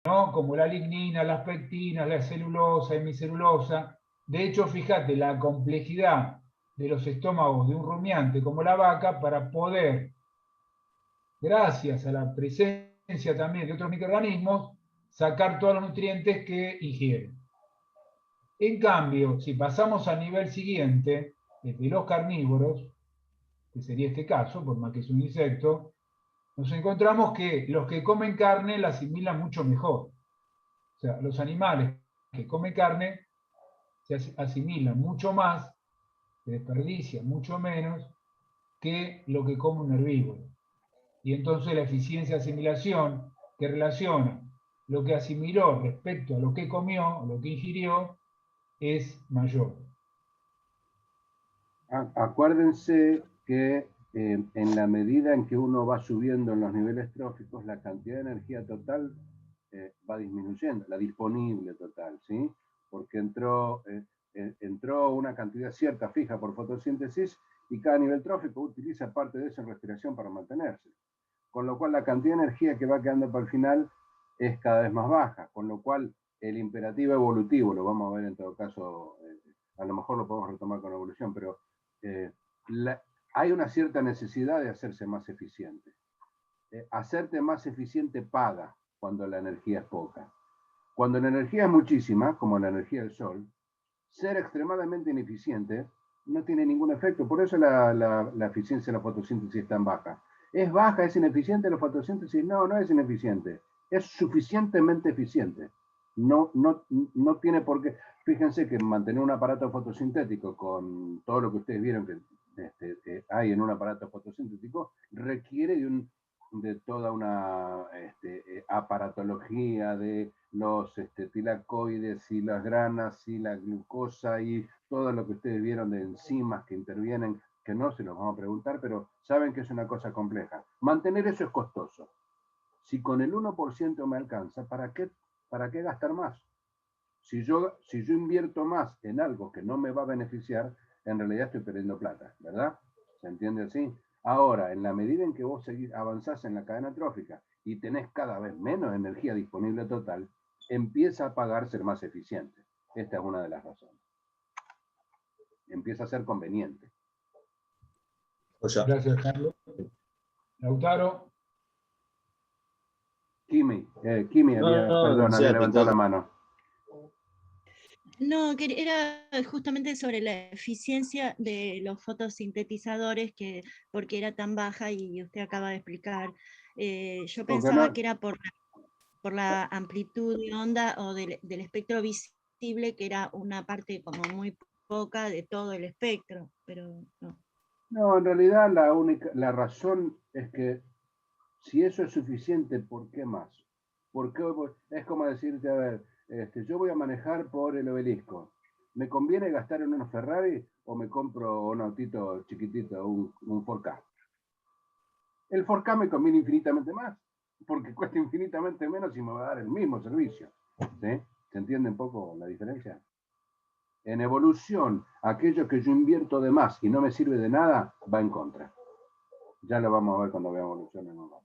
¿no? Como la lignina, las pectinas, la celulosa, hemicelulosa. De hecho, fíjate la complejidad de los estómagos de un rumiante como la vaca para poder, gracias a la presencia también de otros microorganismos, sacar todos los nutrientes que ingieren. En cambio, si pasamos al nivel siguiente, desde los carnívoros, que sería este caso, por más que es un insecto, nos encontramos que los que comen carne la asimilan mucho mejor. O sea, los animales que comen carne se asimilan mucho más, se desperdician mucho menos que lo que come un herbívoro. Y entonces la eficiencia de asimilación que relaciona lo que asimiló respecto a lo que comió, lo que ingirió, es mayor. Acuérdense que en la medida en que uno va subiendo en los niveles tróficos, la cantidad de energía total va disminuyendo, la disponible total, ¿sí? Porque entró una cantidad cierta fija por fotosíntesis y cada nivel trófico utiliza parte de eso en respiración para mantenerse. Con lo cual la cantidad de energía que va quedando para el final es cada vez más baja, con lo cual el imperativo evolutivo, lo vamos a ver en todo caso, a lo mejor lo podemos retomar con evolución, pero eh, hay una cierta necesidad de hacerse más eficiente. Hacerte más eficiente paga cuando la energía es poca. Cuando la energía es muchísima, como la energía del sol, ser extremadamente ineficiente no tiene ningún efecto. Por eso la eficiencia de la fotosíntesis es tan baja. ¿Es baja, es ineficiente la fotosíntesis? No, no es ineficiente. Es suficientemente eficiente. No tiene por qué. Fíjense que mantener un aparato fotosintético con todo lo que ustedes vieron que hay en un aparato fotosintético requiere de toda una aparatología de los tilacoides y las granas y la glucosa y todo lo que ustedes vieron de enzimas que intervienen, que no se los vamos a preguntar, pero saben que es una cosa compleja. Mantener eso es costoso. Si con el 1% me alcanza, ¿para qué gastar más? Si yo invierto más en algo que no me va a beneficiar, en realidad estoy perdiendo plata, ¿verdad? ¿Se entiende así? Ahora, en la medida en que vos avanzás en la cadena trófica y tenés cada vez menos energía disponible total, empieza a pagar ser más eficiente. Esta es una de las razones. Empieza a ser conveniente. Gracias, Carlos. Lautaro. Kimi había levantado la mano. No, que era justamente sobre la eficiencia de los fotosintetizadores, porque era tan baja y usted acaba de explicar. Yo pensaba que era por la amplitud de onda o del espectro visible, que era una parte como muy poca de todo el espectro, pero no. No, en realidad la razón es que si eso es suficiente, ¿por qué más? Porque es como decirte, a ver, yo voy a manejar por el Obelisco. ¿Me conviene gastar en unos Ferrari o me compro un autito chiquitito, un 4K? El 4K me conviene infinitamente más, porque cuesta infinitamente menos y me va a dar el mismo servicio. ¿Sí? ¿Se entiende un poco la diferencia? En evolución, aquello que yo invierto de más y no me sirve de nada, va en contra. Ya lo vamos a ver cuando veamos evolución en un rato.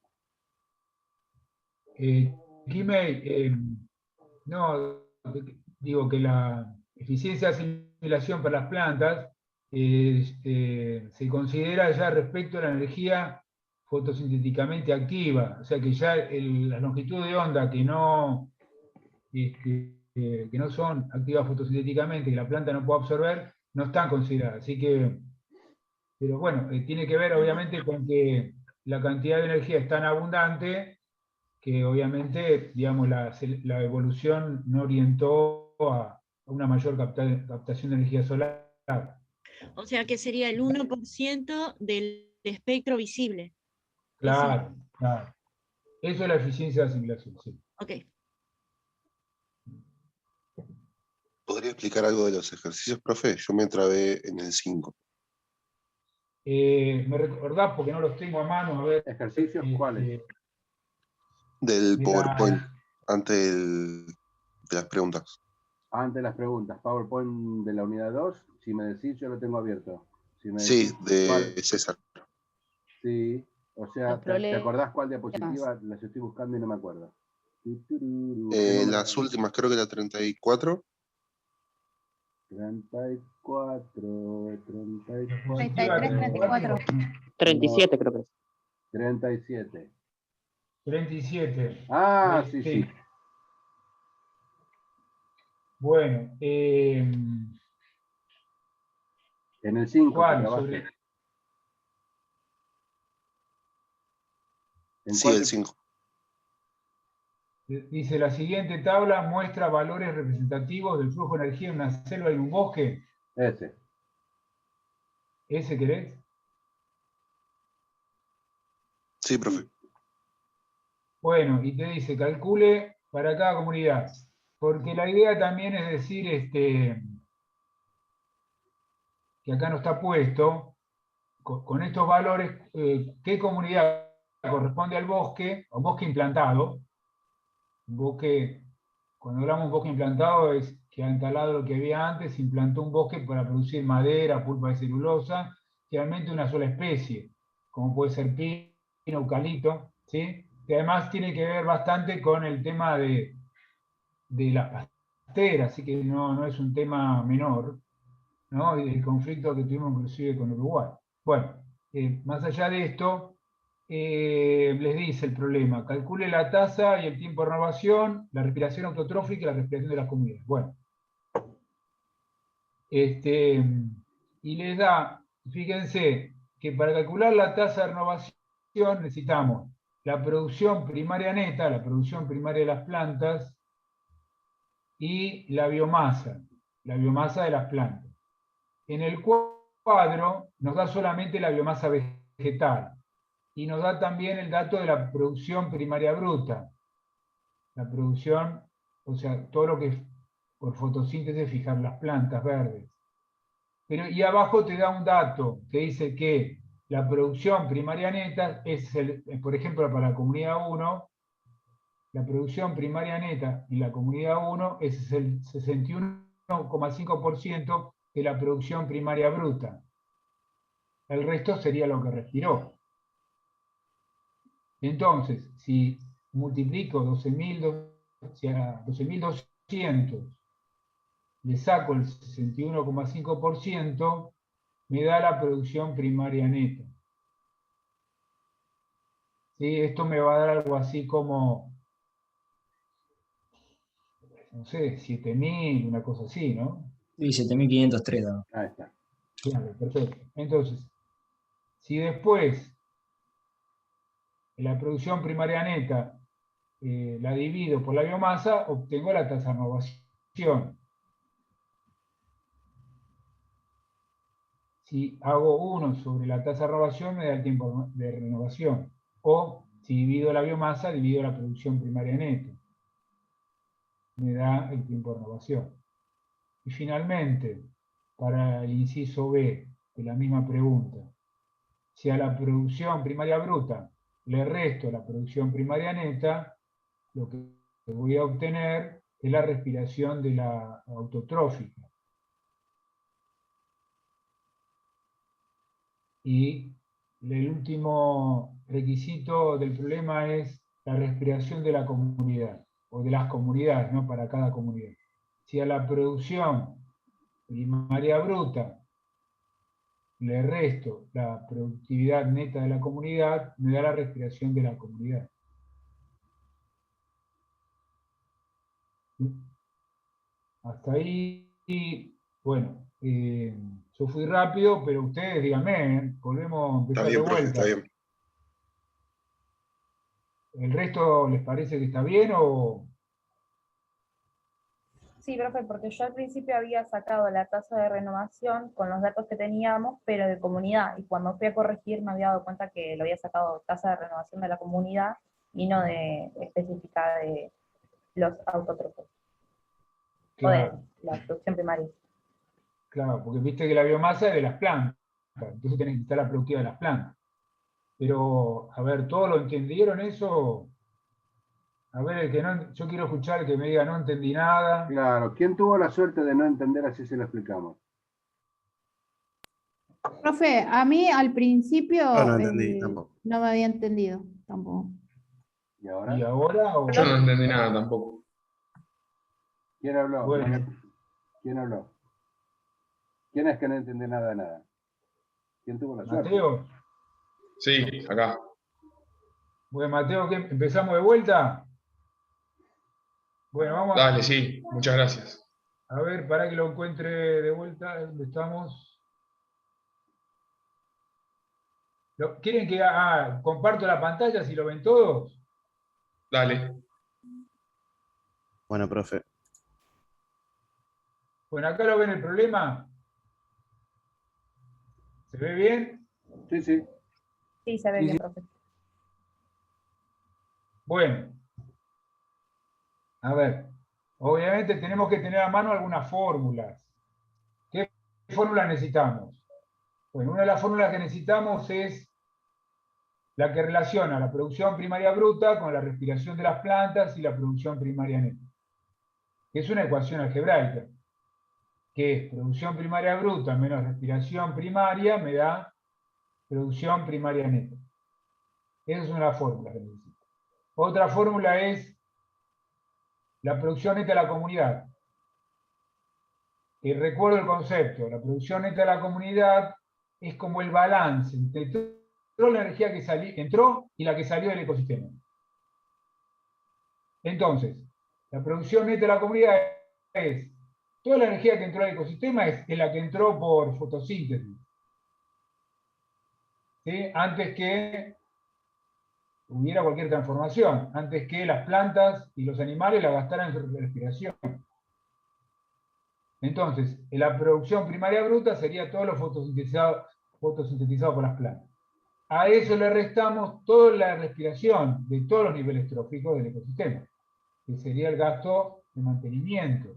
Kimei, no, digo que la eficiencia de asimilación para las plantas se considera ya respecto a la energía fotosintéticamente activa, o sea que ya la longitud de onda que no son activas fotosintéticamente, que la planta no puede absorber, no están consideradas. Así que, pero bueno, tiene que ver obviamente con que la cantidad de energía es tan abundante que obviamente, digamos, la evolución no orientó a una mayor captación de energía solar. O sea que sería el 1% del espectro visible. Claro, ¿sí? Claro. Eso es la eficiencia de asimilación, sí. Ok. ¿Podría explicar algo de los ejercicios, profe? Yo me trabé en el 5. ¿Me recordás? Porque no los tengo a mano. A ver. ¿Ejercicios cuáles? Del PowerPoint, antes de las preguntas. Antes de las preguntas. PowerPoint de la unidad 2. Si me decís, yo lo tengo abierto. Si me sí, decís, de ¿cuál? César. Sí, o sea, ¿te acordás cuál diapositiva? Las estoy buscando y no me acuerdo. Las últimas, creo que la 34. 34, 33, 34. 37 creo que es. 37. 37. Ah, sí, sí. Bueno, En el 5 que Juan, trabaste. ¿En Sí, cuál el que- 5. dice, la siguiente tabla muestra valores representativos del flujo de energía en una selva y un bosque. Ese. ¿Ese querés? Sí, profe. Bueno, y te dice, calcule para cada comunidad. Porque la idea también es decir, que acá no está puesto, con estos valores, qué comunidad corresponde al bosque, o bosque implantado. Un bosque, cuando hablamos de un bosque implantado, es que han talado lo que había antes, implantó un bosque para producir madera, pulpa de celulosa, generalmente una sola especie, como puede ser pino, eucalipto, ¿sí? Que además tiene que ver bastante con el tema de las pasteras, así que no es un tema menor, ¿no? Y el conflicto que tuvimos inclusive con Uruguay. Bueno, más allá de esto, les dice el problema, calcule la tasa y el tiempo de renovación, la respiración autotrófica y la respiración de las comunidades. Bueno, y les da, fíjense, que para calcular la tasa de renovación necesitamos la producción primaria neta, la producción primaria de las plantas, y la biomasa de las plantas. En el cuadro nos da solamente la biomasa vegetal y nos da también el dato de la producción primaria bruta. La producción, o sea, todo lo que es por fotosíntesis fijar las plantas verdes. Pero, y abajo te da un dato que dice que la producción primaria neta es, por ejemplo, para la comunidad 1, la producción primaria neta en la comunidad 1 es el 61,5% de la producción primaria bruta. El resto sería lo que respiró. Entonces, si multiplico 12.200, le saco el 61,5%, me da la producción primaria neta. ¿Sí? Esto me va a dar algo así como, no sé, 7.000, una cosa así, ¿no? Sí, 7.503. ¿no? Ahí está. Claro, perfecto. Entonces, si después la producción primaria neta la divido por la biomasa, obtengo la tasa de renovación. Si hago 1 sobre la tasa de renovación, me da el tiempo de renovación. O si divido la biomasa, divido la producción primaria neta. Me da el tiempo de renovación. Y finalmente, para el inciso B de la misma pregunta, si a la producción primaria bruta le resto la producción primaria neta, lo que voy a obtener es la respiración de la autotrófica. Y el último requisito del problema es la respiración de la comunidad, o de las comunidades, ¿no? Para cada comunidad. Si a la producción primaria bruta le resto la productividad neta de la comunidad, me da la respiración de la comunidad. Hasta ahí, bueno, yo fui rápido, pero ustedes díganme, volvemos a empezar Está bien, de profe, vuelta. está bien. ¿El resto les parece que está bien o...? Sí, profe, porque yo al principio había sacado la tasa de renovación con los datos que teníamos, pero de comunidad, y cuando fui a corregir me había dado cuenta que lo había sacado tasa de renovación de la comunidad y no de específica de los autótrofos, o de Claro, la producción primaria. claro, porque viste que la biomasa es de las plantas, entonces tenés que estar la productividad de las plantas. Pero, a ver, ¿todos lo entendieron eso? A ver, el que no, yo quiero escuchar el que me diga no entendí nada. Claro, ¿quién tuvo la suerte de no entender? Así se lo explicamos. Profe, a mí al principio No, no entendí tampoco. no me había entendido tampoco. ¿Y ahora? ¿Y ahora? O... Yo no entendí nada tampoco. ¿Quién habló? Bueno. ¿Quién habló? ¿Quién es que no entiende nada de nada? ¿Quién tuvo la suerte? Mateo. Sí, acá. Bueno, Mateo, ¿qué? ¿Empezamos de vuelta? Bueno, vamos Dale, sí. Muchas gracias. a ver, para que lo encuentre de vuelta. ¿Dónde estamos? ¿Quieren que comparto la pantalla si lo ven todos? Dale. Bueno, profe. Bueno, acá lo ven el problema. ¿Se ve bien? Sí, sí. Sí, se ve bien, profe. Bueno. A ver. Obviamente tenemos que tener a mano algunas fórmulas. ¿Qué fórmulas necesitamos? Bueno, una de las fórmulas que necesitamos es la que relaciona la producción primaria bruta con la respiración de las plantas y la producción primaria neta. Es una ecuación algebraica, que es producción primaria bruta menos respiración primaria me da producción primaria neta. Esa es una fórmula que necesito. Otra fórmula es la producción neta de la comunidad. Y recuerdo el concepto, la producción neta de la comunidad es como el balance entre toda la energía que entró y la que salió del ecosistema. Entonces, la producción neta de la comunidad es toda la energía que entró al ecosistema es la que entró por fotosíntesis. ¿Sí? Antes que hubiera cualquier transformación, antes que las plantas y los animales la gastaran en su respiración. Entonces, la producción primaria bruta sería todo lo fotosintetizado por las plantas. A eso le restamos toda la respiración de todos los niveles tróficos del ecosistema, que sería el gasto de mantenimiento.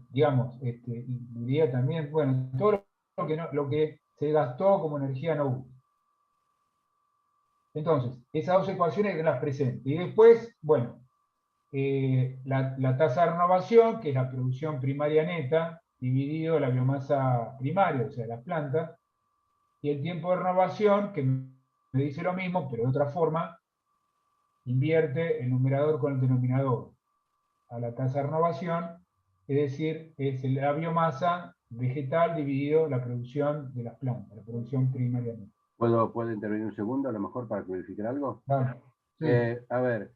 Digamos, diría también, bueno, todo lo que se gastó como energía no útil. Entonces, esas dos ecuaciones que las presento. Y después, bueno, la tasa de renovación, que es la producción primaria neta, dividido la biomasa primaria, o sea, las plantas, y el tiempo de renovación, que me dice lo mismo, pero de otra forma, invierte el numerador con el denominador a la tasa de renovación, es decir, es la biomasa vegetal dividido la producción de las plantas, la producción primaria neta. ¿Puedo intervenir un segundo a lo mejor para clarificar algo? Vale. Sí. A ver,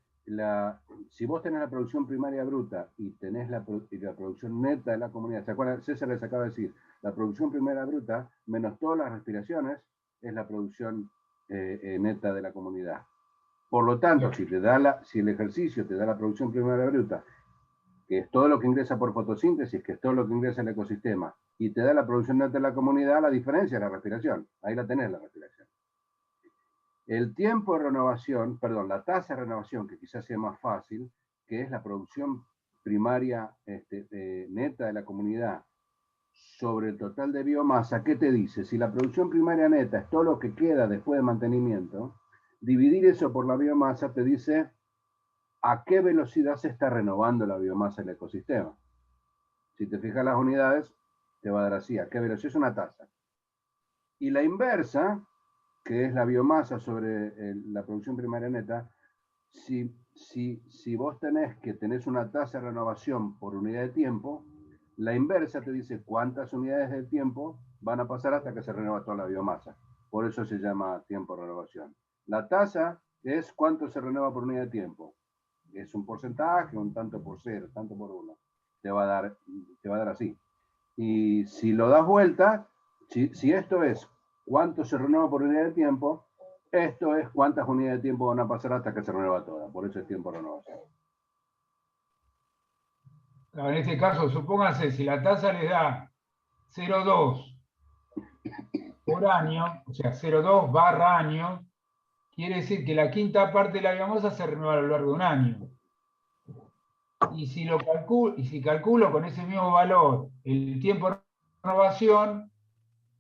si vos tenés la producción primaria bruta y tenés la producción neta de la comunidad, ¿se acuerdan? César les acaba de decir, la producción primaria bruta menos todas las respiraciones es la producción neta de la comunidad. Por lo tanto, si el ejercicio te da la producción primaria bruta, que es todo lo que ingresa por fotosíntesis, que es todo lo que ingresa al ecosistema, y te da la producción neta de la comunidad, la diferencia es la respiración. Ahí la tenés, la respiración. El tiempo de renovación, perdón, la tasa de renovación, que quizás sea más fácil, que es la producción primaria neta de la comunidad sobre el total de biomasa, ¿qué te dice? Si la producción primaria neta es todo lo que queda después de mantenimiento, dividir eso por la biomasa te dice a qué velocidad se está renovando la biomasa del ecosistema. Si te fijas las unidades, te va a dar así, a qué velocidad es una tasa. Y la inversa, que es la biomasa sobre la producción primaria neta, si vos tenés una tasa de renovación por unidad de tiempo, la inversa te dice cuántas unidades de tiempo van a pasar hasta que se renueva toda la biomasa. Por eso se llama tiempo de renovación. La tasa es cuánto se renueva por unidad de tiempo. Es un porcentaje, un tanto por cero, tanto por uno. Te va a dar así. Y si lo das vuelta, si esto es cuánto se renueva por unidad de tiempo, esto es cuántas unidades de tiempo van a pasar hasta que se renueva toda. Por eso es tiempo de renovación. En este caso, supónganse, si la tasa les da 0,2 por año, o sea, 0,2 barra año, quiere decir que la quinta parte de la biomasa se renueva a lo largo de un año. Y si calculo con ese mismo valor el tiempo de renovación,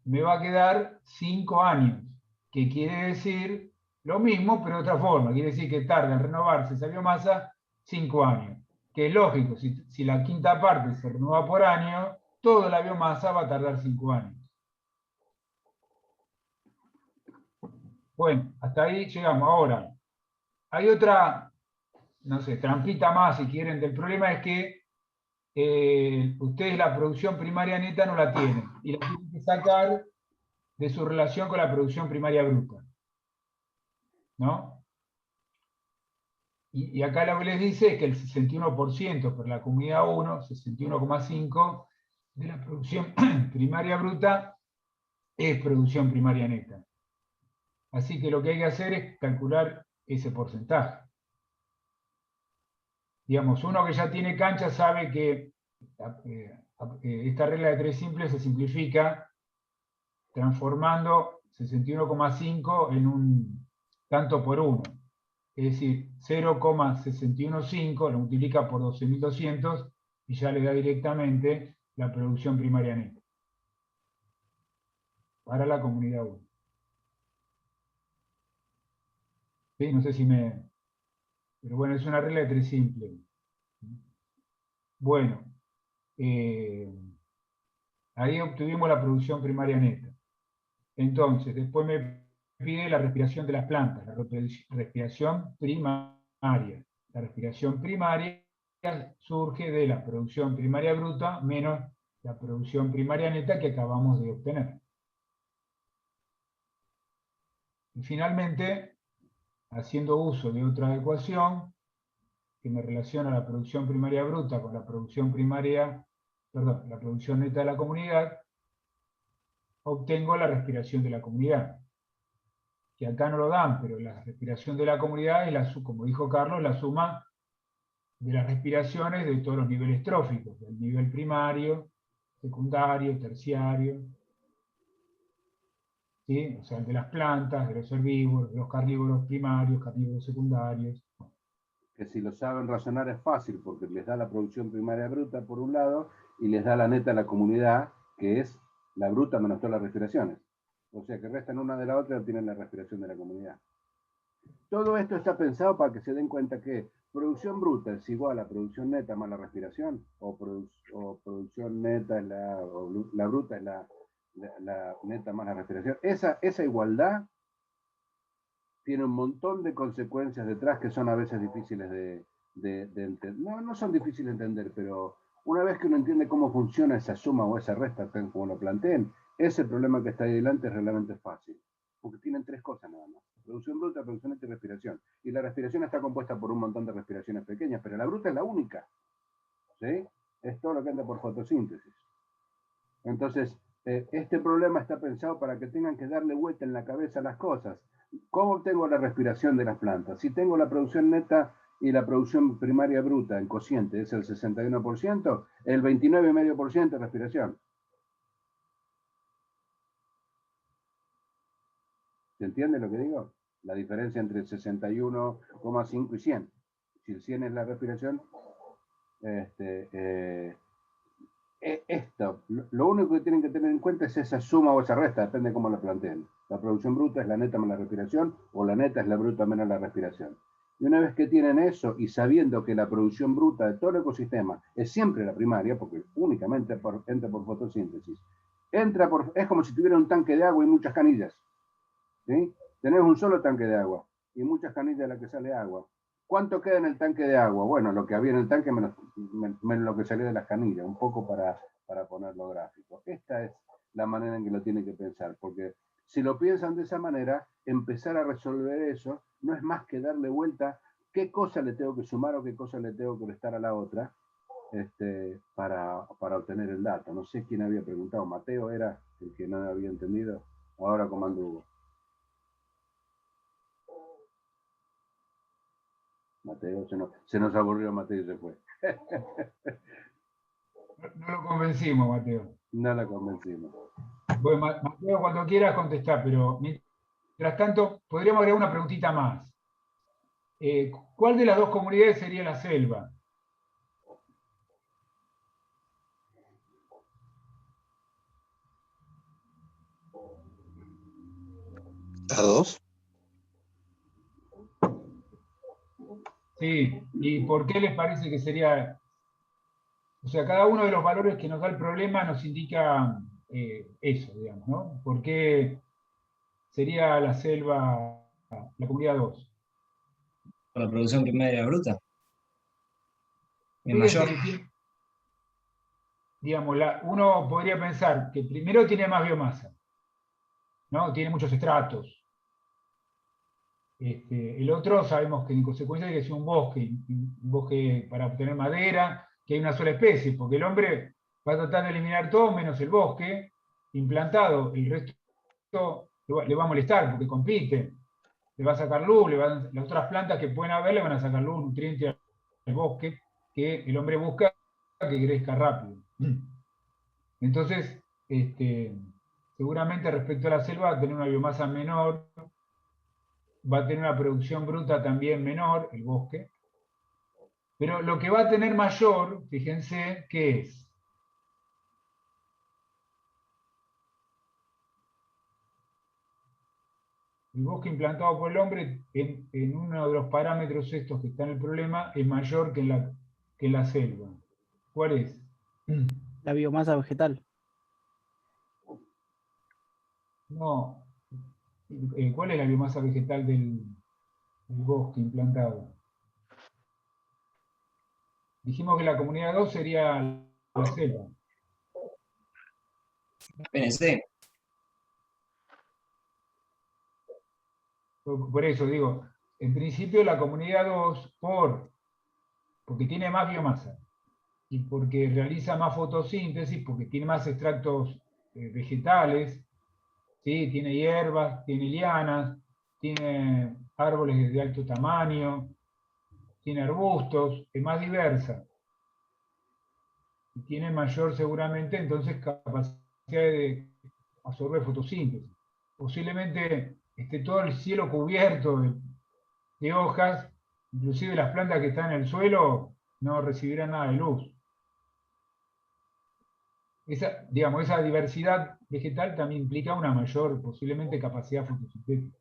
me va a quedar 5 años, que quiere decir lo mismo, pero de otra forma. Quiere decir que tarda en renovarse esa biomasa 5 años. Que es lógico, si la quinta parte se renueva por año, toda la biomasa va a tardar 5 años. Bueno, hasta ahí llegamos. Ahora, hay otra, no sé, trampita más si quieren, del problema es que ustedes la producción primaria neta no la tienen, y la tienen que sacar de su relación con la producción primaria bruta, ¿no? Y acá lo que les dice es que el 61% por la comunidad 1, 61,5% de la producción primaria bruta es producción primaria neta. Así que lo que hay que hacer es calcular ese porcentaje. Digamos, uno que ya tiene cancha sabe que esta regla de 3 simples se simplifica transformando 61,5 en un tanto por 1. Es decir, 0,615 lo multiplica por 12.200 y ya le da directamente la producción primaria neta para la comunidad 1. ¿Sí? No sé si me... Pero bueno, es una regla de 3 simple. Bueno, ahí obtuvimos la producción primaria neta. Entonces, después me pide la respiración de las plantas, la respiración primaria. La respiración primaria surge de la producción primaria bruta menos la producción primaria neta que acabamos de obtener. Y finalmente, haciendo uso de otra ecuación que me relaciona la producción primaria bruta con la producción primaria, perdón, la producción neta de la comunidad, obtengo la respiración de la comunidad. Que acá no lo dan, pero la respiración de la comunidad es, como dijo Carlos, la suma de las respiraciones de todos los niveles tróficos, del nivel primario, secundario, terciario, ¿sí? O sea, de las plantas, de los herbívoros, de los carnívoros primarios, carnívoros secundarios. Que si lo saben razonar es fácil, porque les da la producción primaria bruta por un lado, y les da la neta a la comunidad, que es la bruta menos todas las respiraciones. O sea que restan una de la otra y obtienen la respiración de la comunidad. Todo esto está pensado para que se den cuenta que producción bruta es igual a producción neta más la respiración, o producción neta es la bruta es la neta más la respiración. Esa igualdad tiene un montón de consecuencias detrás que son a veces difíciles de entender. No son difíciles de entender, pero una vez que uno entiende cómo funciona esa suma o esa resta, como lo planteen, ese problema que está ahí delante es realmente fácil. Porque tienen 3 cosas nada más. Producción bruta, producción neta y respiración. Y la respiración está compuesta por un montón de respiraciones pequeñas, pero la bruta es la única. ¿Sí? Es todo lo que anda por fotosíntesis. Entonces, este problema está pensado para que tengan que darle vuelta en la cabeza a las cosas. ¿Cómo obtengo la respiración de las plantas? Si tengo la producción neta y la producción primaria bruta en cociente es el 61%, el 29,5% es respiración. ¿Se entiende lo que digo? La diferencia entre 61,5 y 100. Si el 100 es la respiración, lo único que tienen que tener en cuenta es esa suma o esa resta, depende de cómo la planteen. La producción bruta es la neta menos la respiración, o la neta es la bruta menos la respiración. Y una vez que tienen eso, y sabiendo que la producción bruta de todo el ecosistema es siempre la primaria, porque únicamente entra por fotosíntesis, es como si tuviera un tanque de agua y muchas canillas. ¿Sí? Tenés un solo tanque de agua, y muchas canillas de las que sale agua. ¿Cuánto queda en el tanque de agua? Bueno, lo que había en el tanque menos lo que salió de las canillas, un poco para ponerlo gráfico. Esta es la manera en que lo tienen que pensar, porque si lo piensan de esa manera, empezar a resolver eso no es más que darle vuelta qué cosa le tengo que sumar o qué cosa le tengo que restar a la otra para obtener el dato. No sé quién había preguntado, Mateo era el que no había entendido, ahora comando Hugo. Mateo, se nos aburrió Mateo y se fue. No lo convencimos, Mateo. No lo convencimos. Bueno, Mateo, cuando quieras contestar, pero mientras tanto, podríamos agregar una preguntita más. ¿Cuál de las dos comunidades sería la selva? ¿A 2? Sí, ¿y por qué les parece que sería? O sea, cada uno de los valores que nos da el problema nos indica eso, digamos, ¿no? ¿Por qué sería la selva la comunidad 2? la producción primaria bruta. Es Fíjense mayor. que digamos, uno podría pensar que primero tiene más biomasa, ¿no? Tiene muchos estratos. El otro sabemos que en consecuencia hay que ser un bosque para obtener madera, que hay una sola especie, porque el hombre va a tratar de eliminar todo menos el bosque implantado, el resto le va a molestar porque compite, le va a sacar luz, las otras plantas que pueden haber le van a sacar luz, nutrientes al bosque, que el hombre busca que crezca rápido. Entonces, seguramente respecto a la selva va a tener una biomasa menor, va a tener una producción bruta también menor, el bosque, pero lo que va a tener mayor, fíjense, ¿qué es? El bosque implantado por el hombre, en uno de los parámetros estos que está en el problema, es mayor que en la selva. ¿Cuál es? La biomasa vegetal. No. ¿Cuál es la biomasa vegetal del bosque implantado? Dijimos que la comunidad 2 sería la selva. PNC. Por eso digo, en principio la comunidad 2, porque tiene más biomasa y porque realiza más fotosíntesis, porque tiene más extractos vegetales, ¿sí? Tiene hierbas, tiene lianas, tiene árboles de alto tamaño, tiene arbustos, es más diversa. Y tiene mayor seguramente entonces capacidad de absorber fotosíntesis. Posiblemente esté todo el cielo cubierto de hojas, inclusive las plantas que están en el suelo no recibirán nada de luz. Digamos, esa diversidad vegetal también implica una mayor, posiblemente, capacidad fotosintética.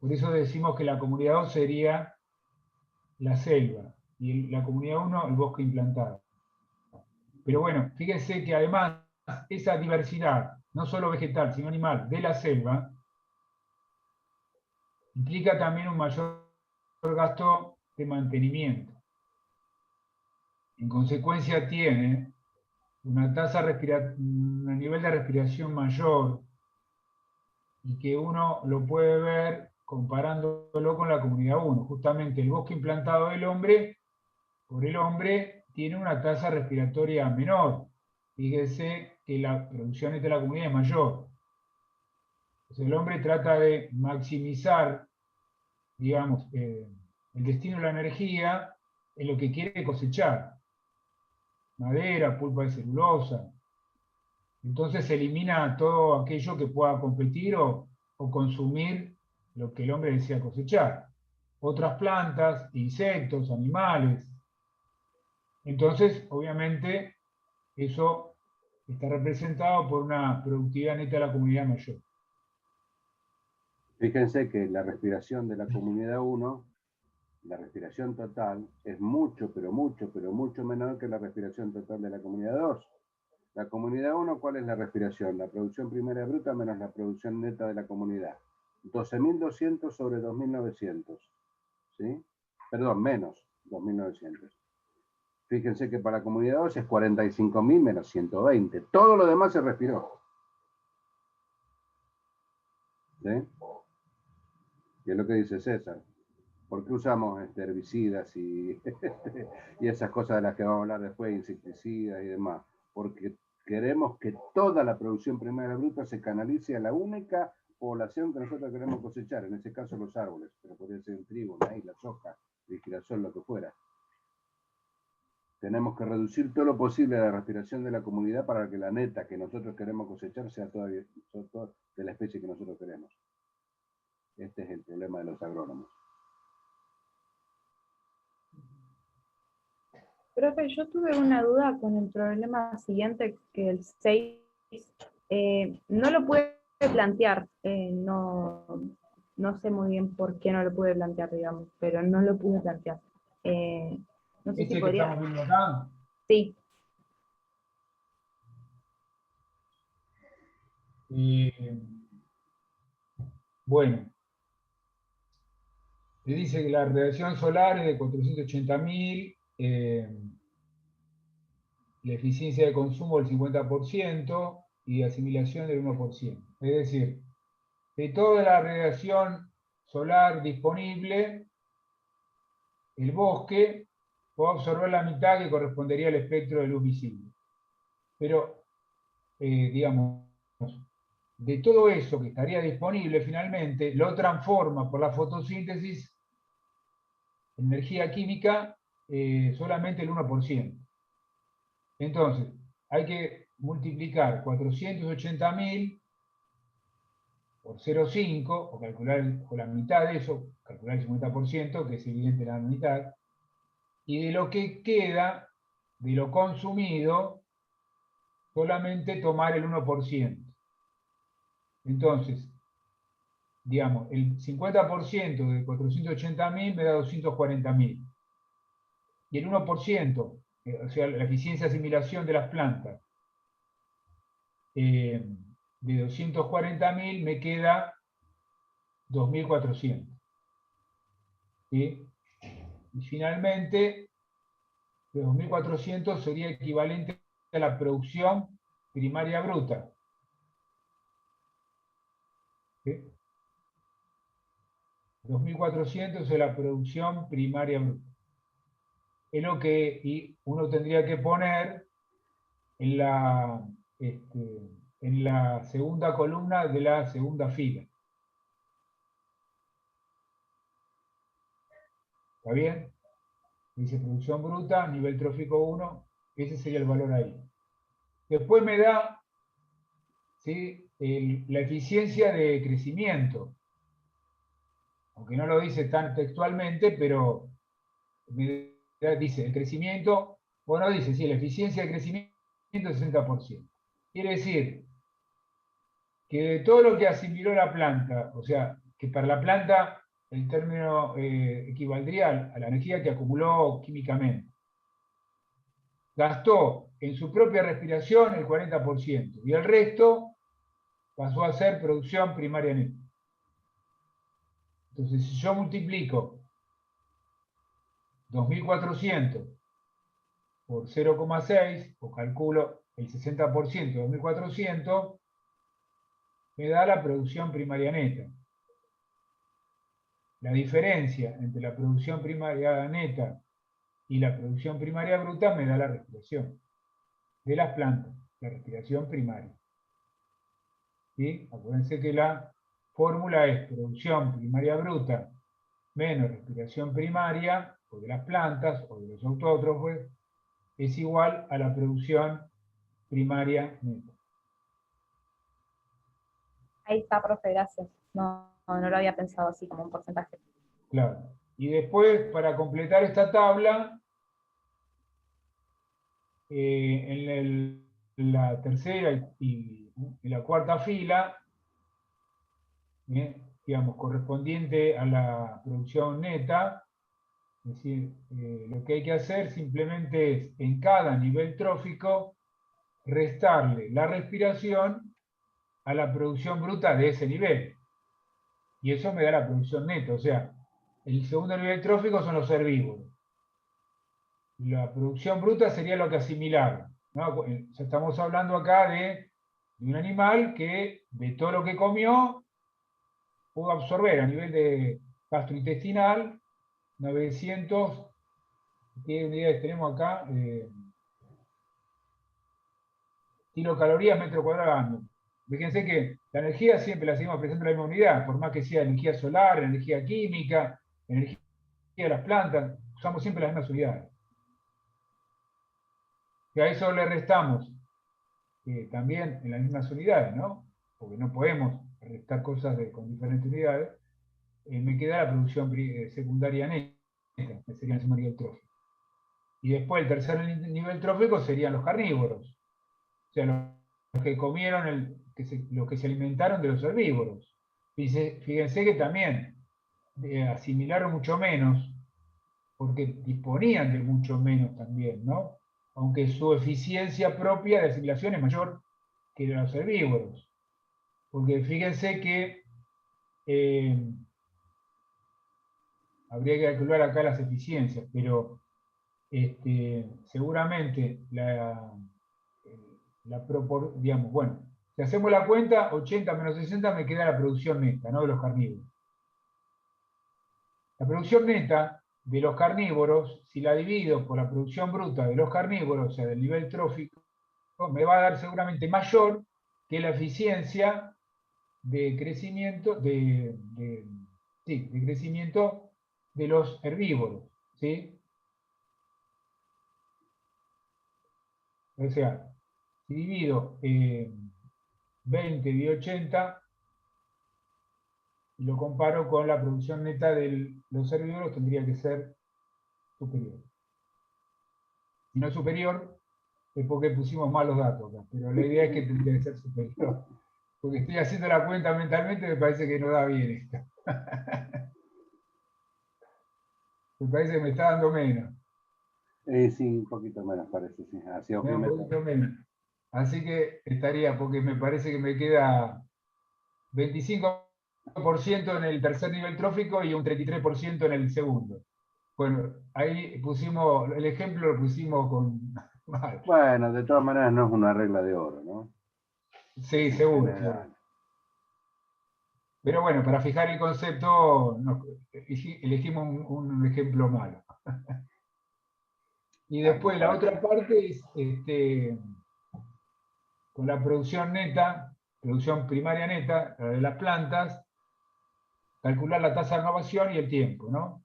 Por eso decimos que la comunidad 2 sería la selva y la comunidad 1 el bosque implantado. Pero bueno, fíjense que además esa diversidad, no solo vegetal, sino animal, de la selva, implica también un mayor gasto de mantenimiento. En consecuencia tiene un nivel de respiración mayor y que uno lo puede ver comparándolo con la comunidad 1. Justamente el bosque implantado por el hombre, tiene una tasa respiratoria menor. Fíjese que la producción de la comunidad es mayor. Entonces el hombre trata de maximizar, digamos, el destino de la energía en lo que quiere cosechar. Madera, pulpa de celulosa. Entonces se elimina todo aquello que pueda competir o consumir lo que el hombre desea cosechar. Otras plantas, insectos, animales. Entonces, obviamente, eso está representado por una productividad neta de la comunidad mayor. Fíjense que la respiración de la comunidad 1, la respiración total, es mucho, pero mucho menor que la respiración total de la comunidad 2. La comunidad 1, ¿cuál es la respiración? La producción primaria bruta menos la producción neta de la comunidad. 12.200 sobre 2.900. ¿Sí? Perdón, menos 2.900. Fíjense que para la comunidad 2 es 45.000 menos 120. Todo lo demás se respiró. ¿Sí? Y es lo que dice César. ¿Por qué usamos herbicidas y esas cosas de las que vamos a hablar después, insecticidas y demás? Porque queremos que toda la producción primaria bruta se canalice a la única población que nosotros queremos cosechar, en este caso los árboles, pero podría ser el trigo, el maíz, la soja, el girasol, lo que fuera. Tenemos que reducir todo lo posible la respiración de la comunidad para que la neta que nosotros queremos cosechar sea toda de la especie que nosotros queremos. Este es el problema de los agrónomos. Profe, yo tuve una duda con el problema siguiente, que el 6 no lo pude plantear, no sé muy bien por qué no lo pude plantear, digamos, pero no lo pude plantear. No sé si ¿Este que podría... estamos viendo acá? Sí. Bueno, Le dice que la radiación solar es de 480.000, la eficiencia de consumo del 50% y de asimilación del 1%. Es decir, de toda la radiación solar disponible, el bosque puede absorber la mitad que correspondería al espectro de luz visible. Pero, digamos, de todo eso que estaría disponible finalmente, lo transforma por la fotosíntesis en energía química solamente el 1%. Entonces, hay que multiplicar 480.000 por 0,5, o calcular con la mitad de eso, calcular el 50%, que es evidente la mitad, y de lo que queda, de lo consumido, solamente tomar el 1%. Entonces, digamos, el 50% de 480.000 me da 240.000. Y el 1%, o sea, la eficiencia de asimilación de las plantas, de 240.000 me queda 2.400. ¿Sí? Y finalmente, de 2.400 sería equivalente a la producción primaria bruta. ¿Sí? 2.400 es la producción primaria bruta. Es lo que uno tendría que poner en la segunda columna de la segunda fila. ¿Está bien? Dice producción bruta, nivel trófico 1, ese sería el valor ahí. Después me da, ¿sí?, la eficiencia de crecimiento. Aunque no lo dice tan textualmente, pero dice el crecimiento, bueno, dice, sí, la eficiencia de crecimiento es 60%. Quiere decir que de todo lo que asimiló la planta, o sea, que para la planta el término equivaldría a la energía que acumuló químicamente, gastó en su propia respiración el 40%, y el resto pasó a ser producción primaria neta. Entonces, si yo multiplico 2.400 por 0,6, o calculo el 60% de 2.400, me da la producción primaria neta. La diferencia entre la producción primaria neta y la producción primaria bruta me da la respiración de las plantas, la respiración primaria. ¿Sí? Acuérdense que la fórmula es producción primaria bruta menos respiración primaria, o de las plantas, o de los autótrofos, es igual a la producción primaria neta. Ahí está, profe, gracias. No lo había pensado así como un porcentaje. Claro. Y después, para completar esta tabla, en la tercera y la cuarta fila, digamos, correspondiente a la producción neta, es decir, lo que hay que hacer simplemente es, en cada nivel trófico, restarle la respiración a la producción bruta de ese nivel. Y eso me da la producción neta. O sea, el segundo nivel trófico son los herbívoros. La producción bruta sería lo que asimilaron, ¿no? O sea, estamos hablando acá de un animal que de todo lo que comió pudo absorber a nivel de gastrointestinal 900, ¿qué unidades tenemos acá? Kilocalorías metro cuadrado año. Fíjense que la energía siempre la seguimos presentando en la misma unidad, por más que sea energía solar, energía química, energía de las plantas, usamos siempre las mismas unidades. Y a eso le restamos también en las mismas unidades, ¿no? Porque no podemos restar cosas con diferentes unidades. Me queda la producción secundaria neta, que sería el segundo nivel trófico. Y después el tercer nivel trófico serían los carnívoros. O sea, los que comieron, los que se alimentaron de los herbívoros. Fíjense que también asimilaron mucho menos, porque disponían de mucho menos también, ¿no? Aunque su eficiencia propia de asimilación es mayor que la de los herbívoros. Porque fíjense que habría que calcular acá las eficiencias, pero seguramente digamos, bueno, si hacemos la cuenta, 80 menos 60 me queda la producción neta, ¿no? De los carnívoros. La producción neta de los carnívoros, si la divido por la producción bruta de los carnívoros, o sea, del nivel trófico, me va a dar seguramente mayor que la eficiencia de crecimiento de crecimiento de los herbívoros, ¿sí? O sea, si divido 20 de 80 y lo comparo con la producción neta de los herbívoros, tendría que ser superior. Si no es superior, es porque pusimos mal los datos acá, pero la idea es que tendría que ser superior. Porque estoy haciendo la cuenta mentalmente, me parece que no da bien esto. Me parece que me está dando menos. Sí, un poquito menos parece, sí. Hacia Me da un poquito menos. Así que estaría, porque me parece que me queda 25% en el tercer nivel trófico y un 33% en el segundo. Bueno, ahí pusimos, el ejemplo lo pusimos con mal. Bueno, de todas maneras no es una regla de oro, ¿no? Sí, En seguro. general. Pero bueno, para fijar el concepto, elegimos un ejemplo malo. Y después la otra parte es con la producción neta, producción primaria neta, la de las plantas, calcular la tasa de renovación y el tiempo, ¿no?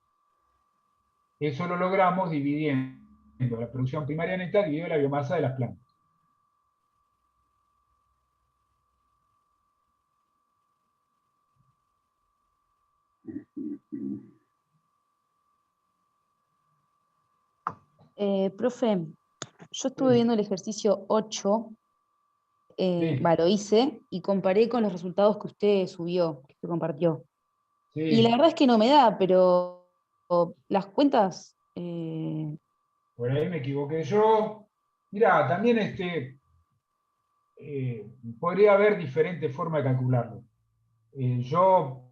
Eso lo logramos dividiendo la producción primaria neta dividido la biomasa de las plantas. Profe, yo estuve viendo el ejercicio 8, Sí. lo hice y comparé con los resultados que usted subió, que usted compartió. Sí. Y la verdad es que no me da, pero las cuentas... Por ahí me equivoqué yo. Mirá, también podría haber diferentes formas de calcularlo. Yo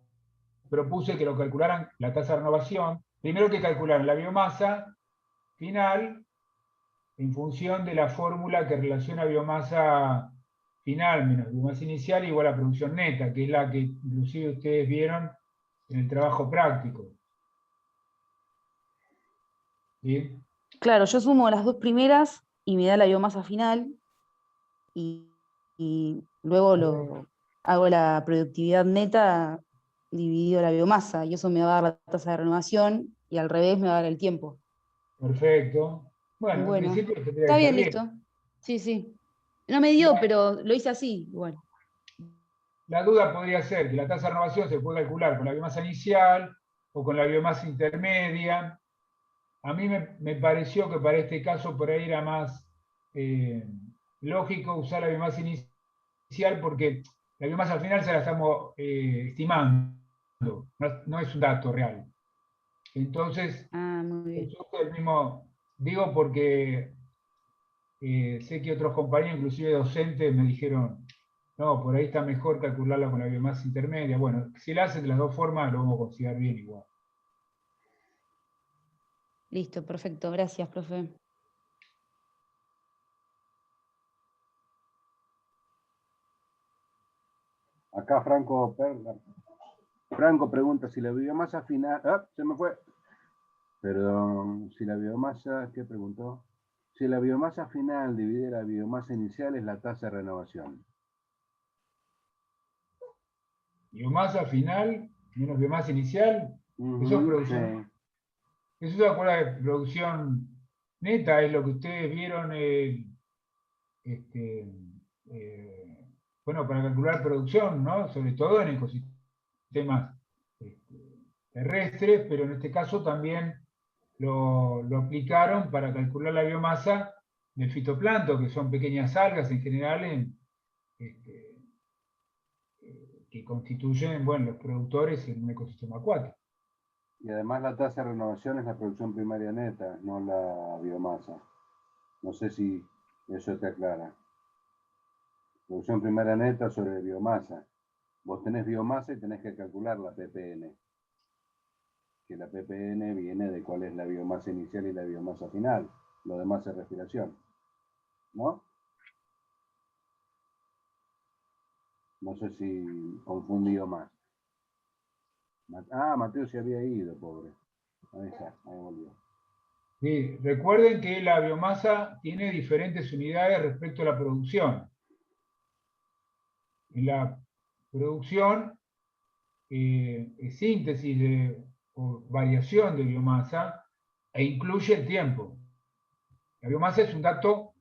propuse que lo calcularan la tasa de renovación. Primero que calcularan la biomasa final en función de la fórmula que relaciona biomasa final menos biomasa inicial igual a producción neta, que es la que inclusive ustedes vieron en el trabajo práctico. ¿Sí? Claro, yo sumo las dos primeras y me da la biomasa final y luego hago la productividad neta dividido la biomasa y eso me va a dar la tasa de renovación y al revés me va a dar el tiempo. Perfecto. Bueno, en principio tendría que está estar bien, listo. Sí, sí. No me dio, pero lo hice así, igual. La duda podría ser que la tasa de renovación se puede calcular con la biomasa inicial o con la biomasa intermedia. A mí me pareció que para este caso por ahí era más lógico usar la biomasa inicial porque la biomasa al final se la estamos estimando, no es un dato real. Entonces, yo el mismo digo porque sé que otros compañeros, inclusive docentes, me dijeron, no, por ahí está mejor calcularla con la biomasa intermedia. Bueno, si la hacen de las dos formas, lo vamos a considerar bien igual. Listo, perfecto. Gracias, profe. Acá Franco pregunta si la biomasa final... ¡Ah! Se me fue. Perdón. Si la biomasa... ¿Qué preguntó? Si la biomasa final divide la biomasa inicial es la tasa de renovación. Biomasa final menos biomasa inicial, eso es producción. Sí. Eso se acuerda de producción neta, es lo que ustedes vieron bueno, para calcular producción, ¿no? Sobre todo en ecosistemas terrestres, pero en este caso también lo aplicaron para calcular la biomasa del fitoplancton, que son pequeñas algas en general que constituyen, bueno, los productores en un ecosistema acuático. Y además la tasa de renovación es la producción primaria neta, no la biomasa. No sé si eso te aclara. Producción primaria neta sobre biomasa. Vos tenés biomasa y tenés que calcular la ppm. que la ppn viene de cuál es la biomasa inicial y la biomasa final. Lo demás es respiración, ¿no? No sé si confundido más. Ah, Mateo se había ido, pobre. Ahí está, ahí volvió. Sí, recuerden que la biomasa tiene diferentes unidades respecto a la producción. En la producción, es síntesis o variación de biomasa e incluye el tiempo. La biomasa es un dato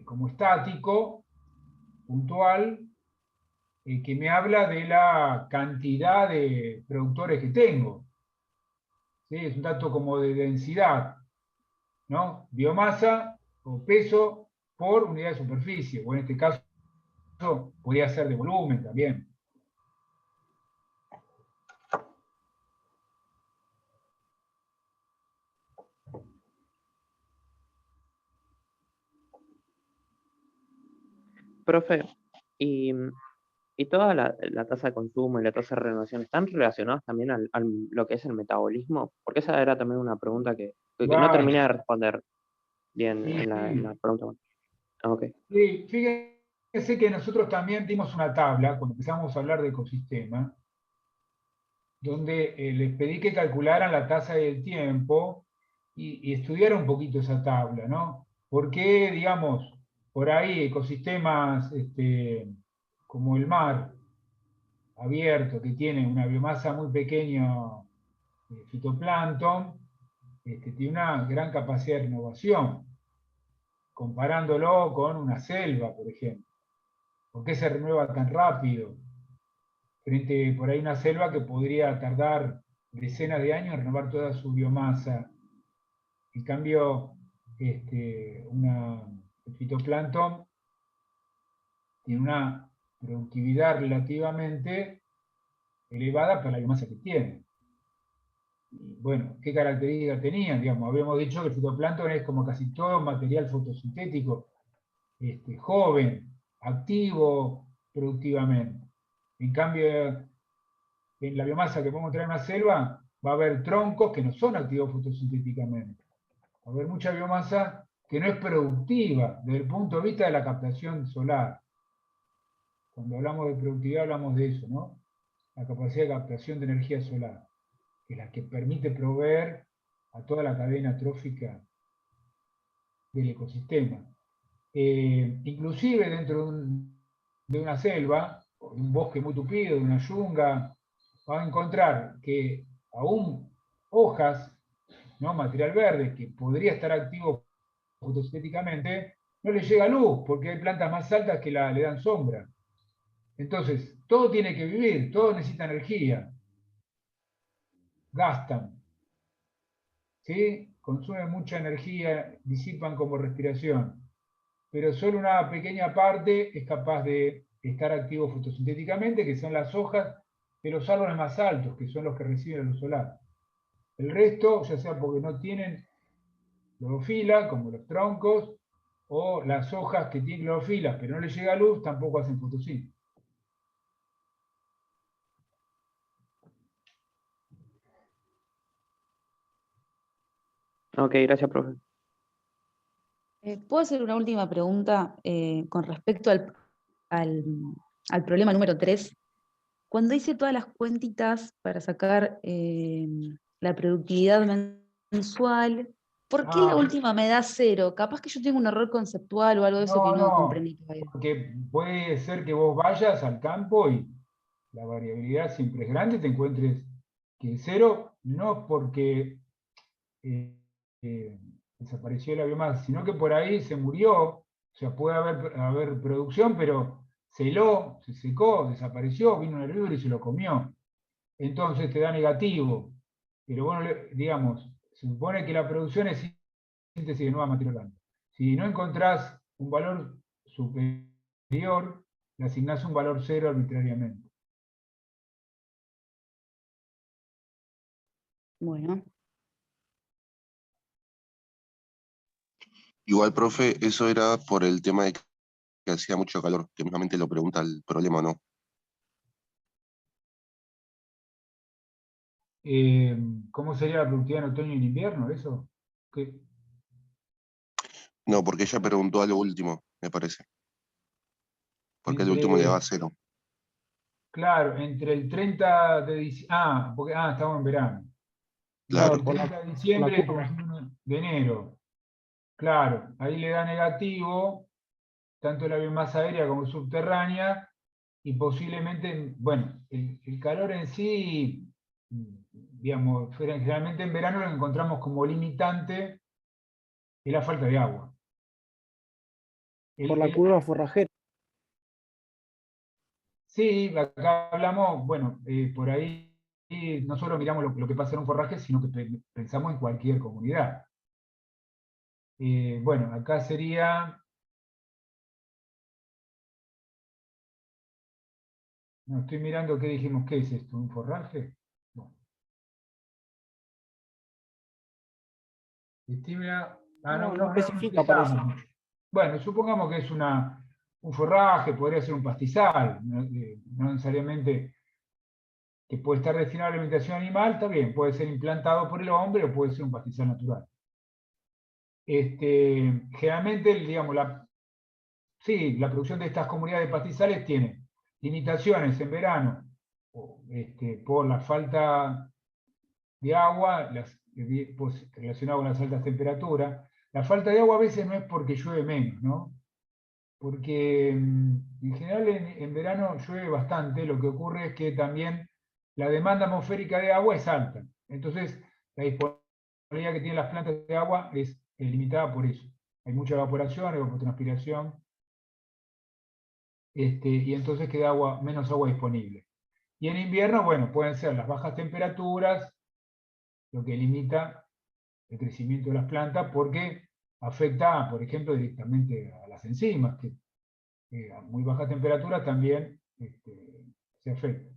como estático, puntual, que me habla de la cantidad de productores que tengo. ¿Sí? Es un dato como de densidad, ¿no? Biomasa o peso por unidad de superficie, o en este caso podría ser de volumen también. Profe, y toda la tasa de consumo y la tasa de renovación están relacionadas también al lo que es el metabolismo, porque esa era también una pregunta que no Claro. terminé de responder bien Sí, en la pregunta. Ok. sí, fíjense que nosotros también dimos una tabla cuando empezamos a hablar de ecosistema, donde les pedí que calcularan la tasa y el tiempo y estudiaran un poquito esa tabla, ¿no? Porque, digamos, por ahí ecosistemas como el mar abierto, que tiene una biomasa muy pequeña, fitoplancton, tiene una gran capacidad de renovación, comparándolo con una selva, por ejemplo. ¿Por qué se renueva tan rápido? Frente por ahí a una selva que podría tardar decenas de años en renovar toda su biomasa. En cambio, el fitoplancton tiene una productividad relativamente elevada para la biomasa que tiene. Y bueno, ¿qué características tenían? Digamos, habíamos dicho que el fitoplancton es como casi todo material fotosintético, joven, activo productivamente. En cambio, en la biomasa que podemos traer en una selva, va a haber troncos que no son activos fotosintéticamente. Va a haber mucha biomasa que no es productiva desde el punto de vista de la captación solar. Cuando hablamos de productividad hablamos de eso, ¿no? La capacidad de captación de energía solar, que es la que permite proveer a toda la cadena trófica del ecosistema. Inclusive dentro de una selva, o de un bosque muy tupido, de una yunga, va a encontrar que aún hojas, ¿no? Material verde, que podría estar activo fotosintéticamente, no le llega luz, porque hay plantas más altas que le dan sombra. Entonces, todo tiene que vivir, todo necesita energía. Gastan, ¿sí? Consumen mucha energía, disipan como respiración. Pero solo una pequeña parte es capaz de estar activo fotosintéticamente, que son las hojas de los árboles más altos, que son los que reciben luz solar. El resto, ya sea porque no tienen clorofila, como los troncos, o las hojas que tienen clorofila, pero no les llega luz, tampoco hacen fotosíntesis. Ok, gracias, profe. ¿Puedo hacer una última pregunta con respecto al problema número 3? Cuando hice todas las cuentitas para sacar la productividad mensual, ¿por qué la última me da 0? Capaz que yo tengo un error conceptual o algo de eso que no comprendí todavía. Porque puede ser que vos vayas al campo y la variabilidad siempre es grande, te encuentres que 0 no porque desapareció la biomasa, sino que por ahí se murió, o sea, puede haber producción, pero se secó, desapareció, vino un herbívoro y se lo comió. Entonces te da negativo. Pero bueno, digamos, se supone que la producción es síntesis de nueva materia orgánica. Si no encontrás un valor superior, le asignás un valor 0 arbitrariamente. Bueno. Igual, profe, eso era por el tema de que hacía mucho calor, que mismamente lo pregunta el problema, ¿no? ¿Cómo sería la productividad en otoño y en invierno? ¿Eso? ¿Qué? No, porque ella preguntó a lo último, me parece. Porque al último le va a 0. Claro, entre el 30 de diciembre. Estamos en verano. Claro. El 30 de diciembre y el curva. 31 de enero. Claro, ahí le da negativo, tanto la biomasa aérea como subterránea, y posiblemente, bueno, el calor en sí, digamos, generalmente en verano lo que encontramos como limitante es la falta de agua. Por la curva forrajera. Sí, acá hablamos, bueno, por ahí no solo miramos lo que pasa en un forraje, sino que pensamos en cualquier comunidad. Bueno, acá sería... No, estoy mirando qué dijimos, ¿qué es esto? ¿Un forraje? Bueno. No especifica, parece. Bueno, supongamos que es un forraje, podría ser un pastizal, no necesariamente que puede estar destinado a la alimentación animal, está bien, puede ser implantado por el hombre o puede ser un pastizal natural. Generalmente, digamos, la producción de estas comunidades de pastizales tiene limitaciones en verano por la falta de agua, relacionado con las altas temperaturas. La falta de agua a veces no es porque llueve menos, ¿no? Porque en general en verano llueve bastante, lo que ocurre es que también la demanda atmosférica de agua es alta. Entonces, la disponibilidad que tienen las plantas de agua es limitada por eso. Hay mucha evaporación, evapotranspiración, y entonces queda menos agua disponible. Y en invierno, bueno, pueden ser las bajas temperaturas, lo que limita el crecimiento de las plantas, porque afecta, por ejemplo, directamente a las enzimas, que a muy baja temperatura también se afecta.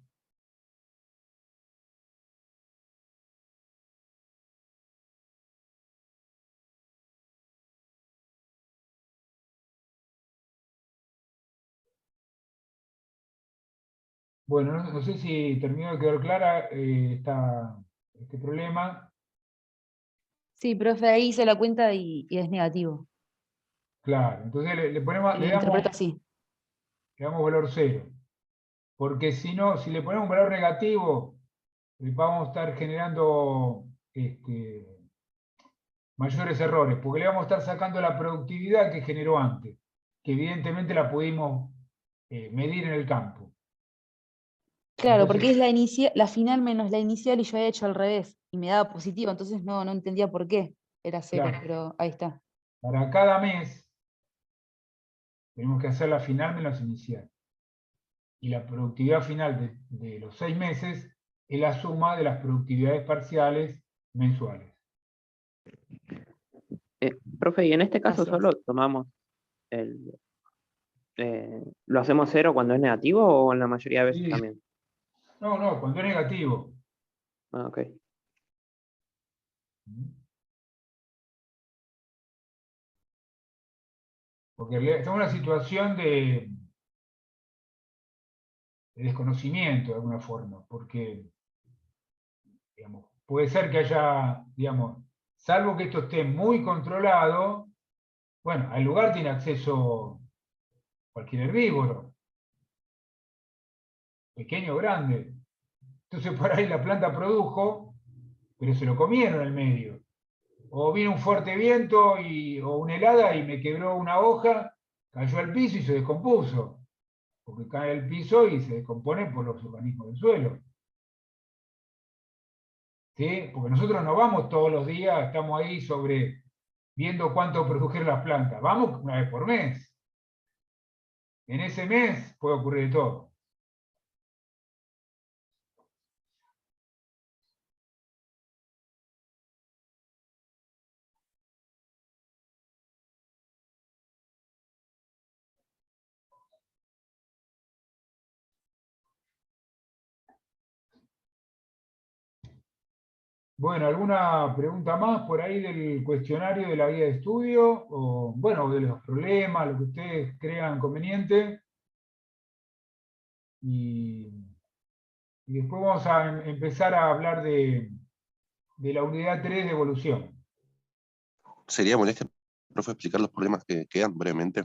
Bueno, no sé si terminó de quedar clara este problema. Sí, profe, ahí hice la cuenta y es negativo. Claro, entonces Lo interpreto así. le damos valor 0. Porque si no, si le ponemos un valor negativo, vamos a estar generando mayores errores, porque le vamos a estar sacando la productividad que generó antes, que evidentemente la pudimos medir en el campo. Claro, Entonces, porque es la final menos la inicial y yo había hecho al revés y me daba positivo, entonces no entendía por qué era 0, claro, pero ahí está. para cada mes tenemos que hacer la final menos inicial. Y la productividad final de los 6 meses es la suma de las productividades parciales mensuales. Profe, y en este caso Gracias. solo tomamos ¿lo hacemos 0 cuando es negativo o en la mayoría de veces Sí. también? No, cuando es negativo. Ah, ok. Porque estamos en una situación de desconocimiento de alguna forma, porque digamos, puede ser que haya, digamos, salvo que esto esté muy controlado, bueno, al lugar tiene acceso cualquier herbívoro, pequeño o grande. Entonces por ahí la planta produjo, pero se lo comieron en el medio. O vino un fuerte viento o una helada y me quebró una hoja, cayó al piso y se descompuso. Porque cae al piso y se descompone por los organismos del suelo. ¿Sí? Porque nosotros no vamos todos los días, estamos ahí viendo cuánto produjeron las plantas. Vamos una vez por mes. En ese mes puede ocurrir de todo. Bueno, ¿alguna pregunta más por ahí del cuestionario de la guía de estudio? O, bueno, de los problemas, lo que ustedes crean conveniente. Y Y después vamos a empezar a hablar de la unidad 3 de evolución. ¿Sería molestia, profe, explicar los problemas que quedan brevemente?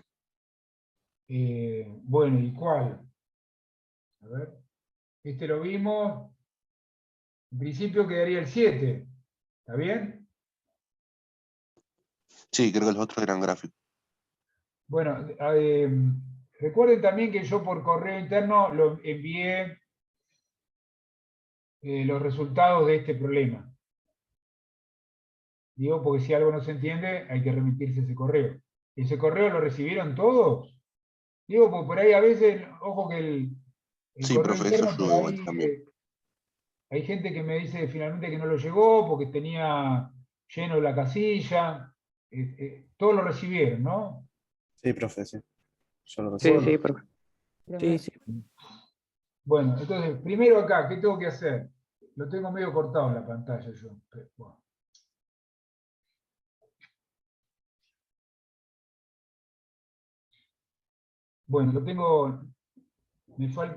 Bueno, ¿y cuál? A ver, este lo vimos. En principio quedaría el 7. ¿Está bien? Sí, creo que los otros eran gráficos. Bueno, recuerden también que yo por correo interno lo envié los resultados de este problema. Digo, porque si algo no se entiende, hay que remitirse a ese correo. ¿Ese correo lo recibieron todos? Digo, porque por ahí a veces, ojo que el Sí, correo profe, eso interno por ayuda igual ahí, también. hay gente que me dice finalmente que no lo llegó porque tenía lleno la casilla. Todos lo recibieron, ¿no? Sí, profe, sí. Yo lo Sí, recibí. sí, profe. Sí, sí. Bueno, entonces, primero acá, ¿qué tengo que hacer? Lo tengo medio cortado en la pantalla yo. Bueno. Bueno, lo tengo,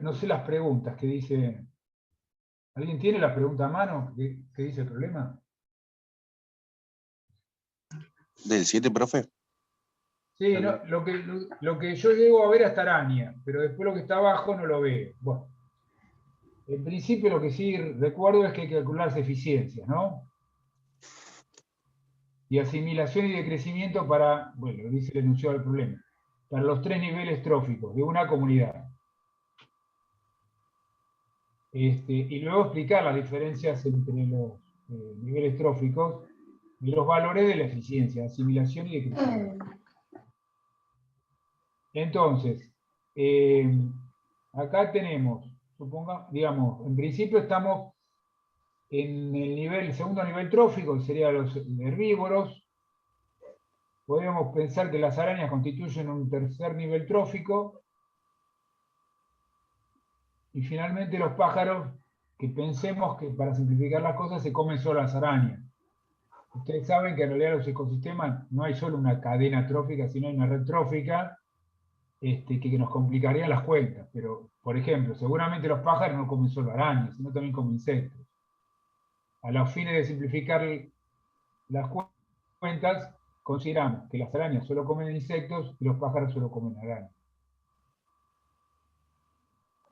no sé las preguntas que dice. ¿Alguien tiene la pregunta a mano? ¿Qué dice el problema? ¿Del 7, profe? Sí, no, lo que yo llego a ver hasta araña, pero después lo que está abajo no lo veo. Bueno, en principio lo que sí recuerdo es que hay que calcular las eficiencias, ¿no? Y asimilación y decrecimiento para, bueno, dice el enunciado del problema, para los 3 niveles tróficos de una comunidad. Y luego explicar las diferencias entre los niveles tróficos y los valores de la eficiencia, asimilación y decrecimiento. Entonces, acá tenemos, digamos, en principio estamos en el segundo nivel trófico, que serían los herbívoros. Podríamos pensar que las arañas constituyen un tercer nivel trófico. Y finalmente los pájaros, que pensemos que para simplificar las cosas se comen solo las arañas. Ustedes saben que en realidad en los ecosistemas no hay solo una cadena trófica, sino hay una red trófica que nos complicaría las cuentas. Pero, por ejemplo, seguramente los pájaros no comen solo arañas, sino también comen insectos. A los fines de simplificar las cuentas, consideramos que las arañas solo comen insectos y los pájaros solo comen arañas.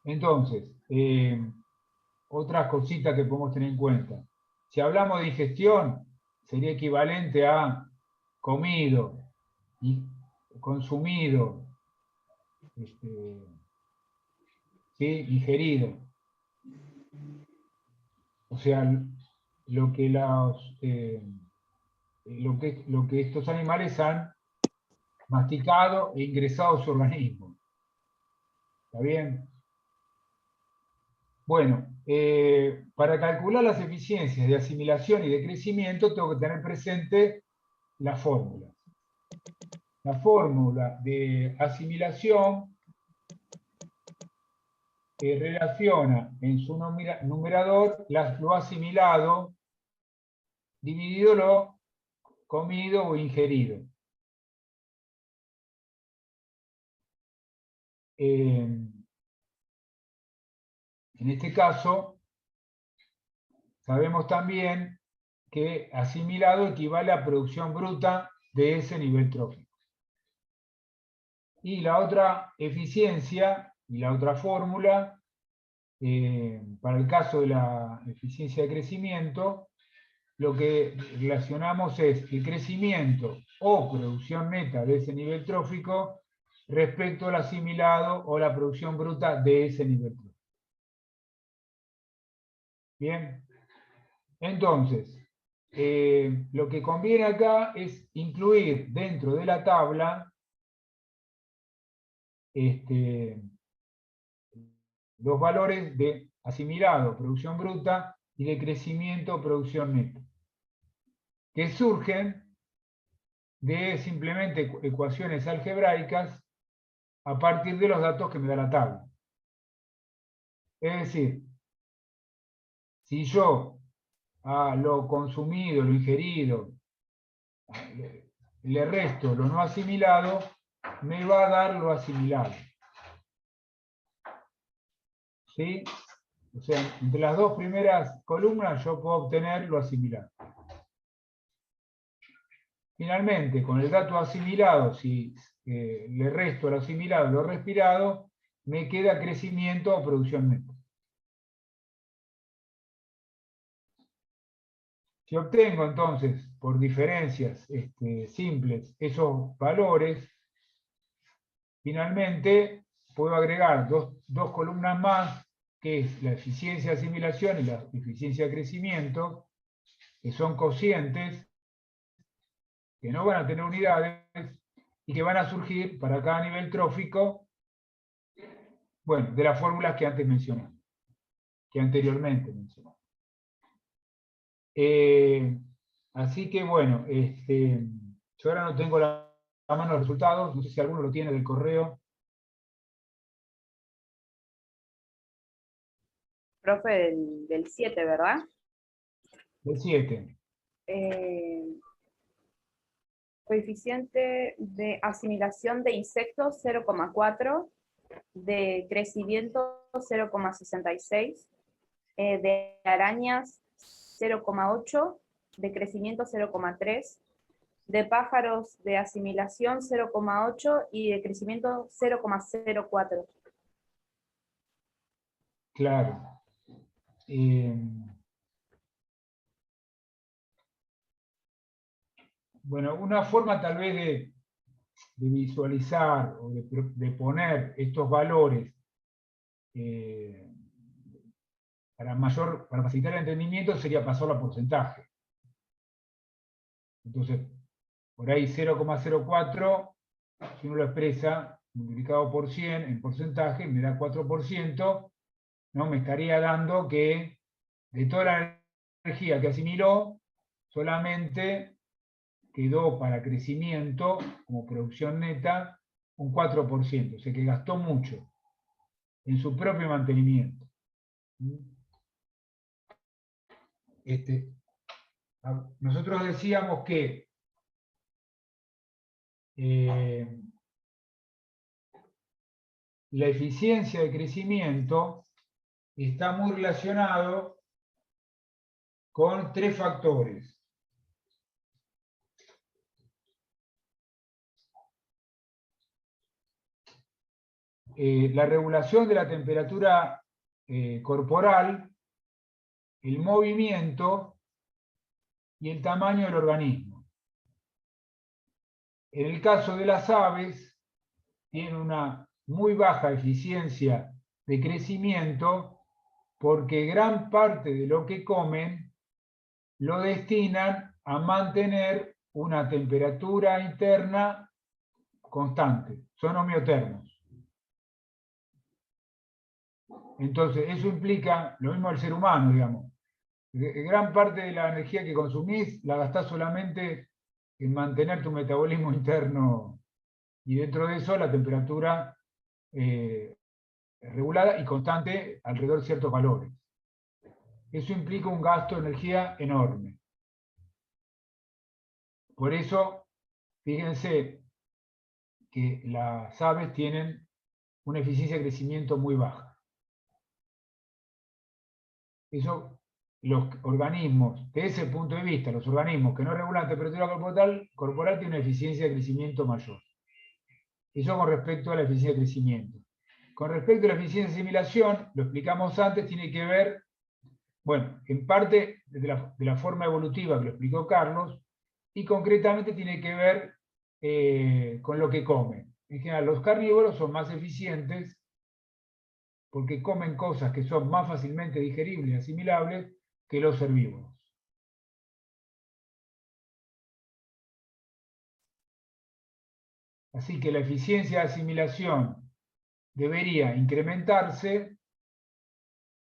Entonces, otra cosita que podemos tener en cuenta. Si hablamos de digestión, sería equivalente a comido y consumido, ¿sí? Ingerido. O sea, lo que estos animales han masticado e ingresado a su organismo. ¿Está bien? Bueno, para calcular las eficiencias de asimilación y de crecimiento tengo que tener presente las fórmulas. La fórmula de asimilación relaciona en su numerador lo asimilado dividido lo comido o ingerido. En este caso, sabemos también que asimilado equivale a producción bruta de ese nivel trófico. Y la otra eficiencia y la otra fórmula, para el caso de la eficiencia de crecimiento, lo que relacionamos es el crecimiento o producción neta de ese nivel trófico respecto al asimilado o la producción bruta de ese nivel trófico. Bien, entonces, lo que conviene acá es incluir dentro de la tabla los valores de asimilado, producción bruta, y de crecimiento, producción neta, que surgen de simplemente ecuaciones algebraicas a partir de los datos que me da la tabla. Es decir, si yo a lo consumido, lo ingerido, le resto lo no asimilado, me va a dar lo asimilado. ¿Sí? O sea, entre las dos primeras columnas yo puedo obtener lo asimilado. Finalmente, con el dato asimilado, si le resto lo asimilado lo respirado, me queda crecimiento o producción neta. Si obtengo entonces, por diferencias simples, esos valores, finalmente puedo agregar dos columnas más, que es la eficiencia de asimilación y la eficiencia de crecimiento, que son cocientes, que no van a tener unidades y que van a surgir para cada nivel trófico, bueno, de las fórmulas que antes mencioné, que anteriormente mencioné. Así que bueno, yo ahora no tengo la mano los resultados, no sé si alguno lo tiene del correo. Profe, del 7, ¿verdad? Del 7. Coeficiente de asimilación de insectos 0,4, de crecimiento 0,66, de arañas 0,8, de crecimiento 0,3, de pájaros de asimilación 0,8 y de crecimiento 0,04. Claro. Bueno, una forma tal vez de visualizar o de poner estos valores para facilitar el entendimiento sería pasarlo a porcentaje. Entonces, por ahí 0,04, si uno lo expresa multiplicado por 100 en porcentaje, me da 4%, ¿no? Me estaría dando que de toda la energía que asimiló, solamente quedó para crecimiento, como producción neta, un 4%, o sea que gastó mucho en su propio mantenimiento. Nosotros decíamos que la eficiencia de crecimiento está muy relacionado con 3 factores. La regulación de la temperatura corporal, el movimiento y el tamaño del organismo. En el caso de las aves, tienen una muy baja eficiencia de crecimiento porque gran parte de lo que comen lo destinan a mantener una temperatura interna constante. Son homeotermos. Entonces, eso implica lo mismo del ser humano, digamos. Gran parte de la energía que consumís la gastás solamente en mantener tu metabolismo interno y dentro de eso la temperatura regulada y constante alrededor de ciertos valores. Eso implica un gasto de energía enorme. Por eso, fíjense que las aves tienen una eficiencia de crecimiento muy baja. Eso, los organismos, de ese punto de vista, los organismos que no regulan la temperatura corporal tienen una eficiencia de crecimiento mayor. Eso con respecto a la eficiencia de crecimiento. Con respecto a la eficiencia de asimilación, lo explicamos antes, tiene que ver, bueno, en parte de la forma evolutiva que lo explicó Carlos, y concretamente tiene que ver con lo que comen. En general, los carnívoros son más eficientes porque comen cosas que son más fácilmente digeribles y asimilables que los herbívoros. Así que la eficiencia de asimilación debería incrementarse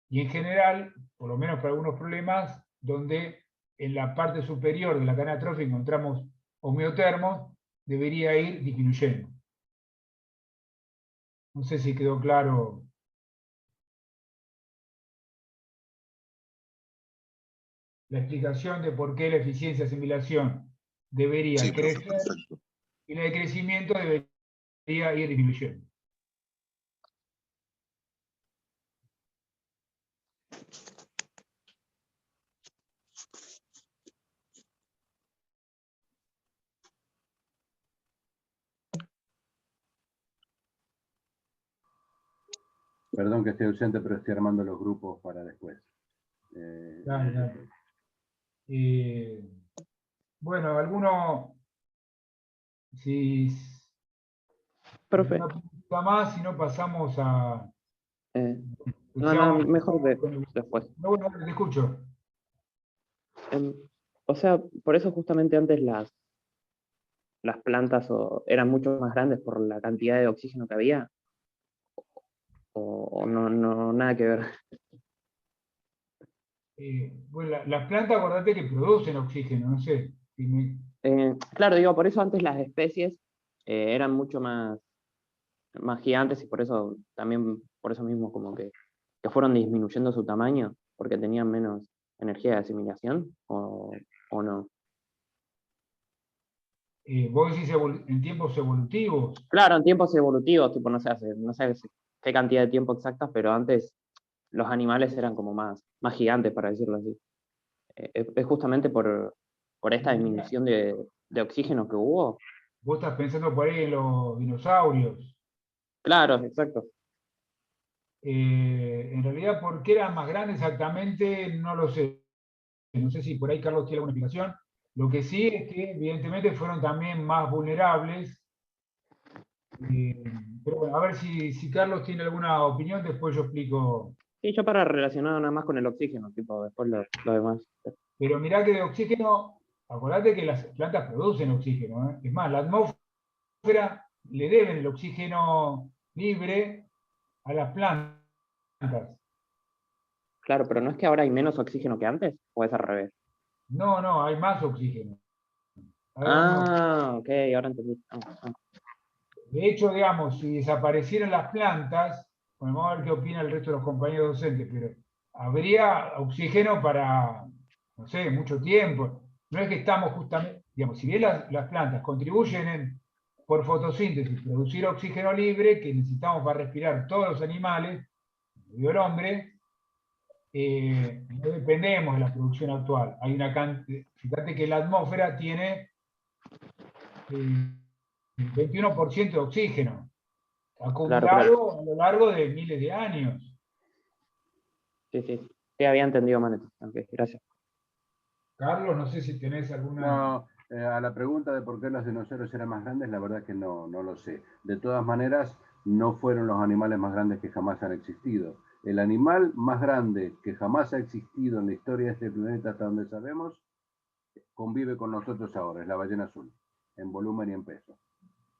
y en general, por lo menos para algunos problemas, donde en la parte superior de la cadena trófica encontramos homeotermos, debería ir disminuyendo. No sé si quedó claro. La explicación de por qué la eficiencia de asimilación debería crecer, perfecto, y la de crecimiento debería ir disminuyendo. Perdón que esté ausente, pero estoy armando los grupos para después. Dale, dale. Bueno, alguno, si Profe, una pregunta más, si no pasamos a... no, mejor después. No, bueno, te escucho. O sea, por eso justamente antes las plantas eran mucho más grandes por la cantidad de oxígeno que había, o no, nada que ver. Bueno, las plantas, acordate que producen oxígeno, no sé. Claro, digo, por eso antes las especies eran mucho más gigantes, y por eso también, por eso mismo como que fueron disminuyendo su tamaño, porque tenían menos energía de asimilación, o no. Vos decís en tiempos evolutivos. Claro, en tiempos evolutivos, tipo, no sé qué cantidad de tiempo exacta, pero antes los animales eran como más gigantes, para decirlo así. Es justamente por esta disminución de oxígeno que hubo. Vos estás pensando por ahí en los dinosaurios. Claro, exacto. En realidad, ¿por qué eran más grandes exactamente? No lo sé. No sé si por ahí Carlos tiene alguna explicación. Lo que sí es que evidentemente fueron también más vulnerables. Pero bueno, a ver si Carlos tiene alguna opinión, después yo explico. Sí, yo para relacionar nada más con el oxígeno, tipo, después lo demás. Pero mirá que de oxígeno, acordate que las plantas producen oxígeno, ¿eh? Es más, la atmósfera le deben el oxígeno libre a las plantas. Claro, pero ¿no es que ahora hay menos oxígeno que antes? ¿O es al revés? No, hay más oxígeno. Ok, ahora entendí. De hecho, digamos, si desaparecieran las plantas, bueno, vamos a ver qué opina el resto de los compañeros docentes, pero habría oxígeno para, no sé, mucho tiempo. No es que estamos justamente, digamos, si bien las plantas contribuyen por fotosíntesis, producir oxígeno libre, que necesitamos para respirar todos los animales, incluido el hombre, no dependemos de la producción actual. Hay una fíjate que la atmósfera tiene 21% de oxígeno, acumulado Claro. a lo largo de miles de años. Sí, había entendido mal. Ok, gracias. Carlos, no sé si tenés alguna... No, a la pregunta de por qué los dinosaurios eran más grandes, la verdad que no lo sé. De todas maneras, no fueron los animales más grandes que jamás han existido. El animal más grande que jamás ha existido en la historia de este planeta, hasta donde sabemos, convive con nosotros ahora, es la ballena azul, en volumen y en peso.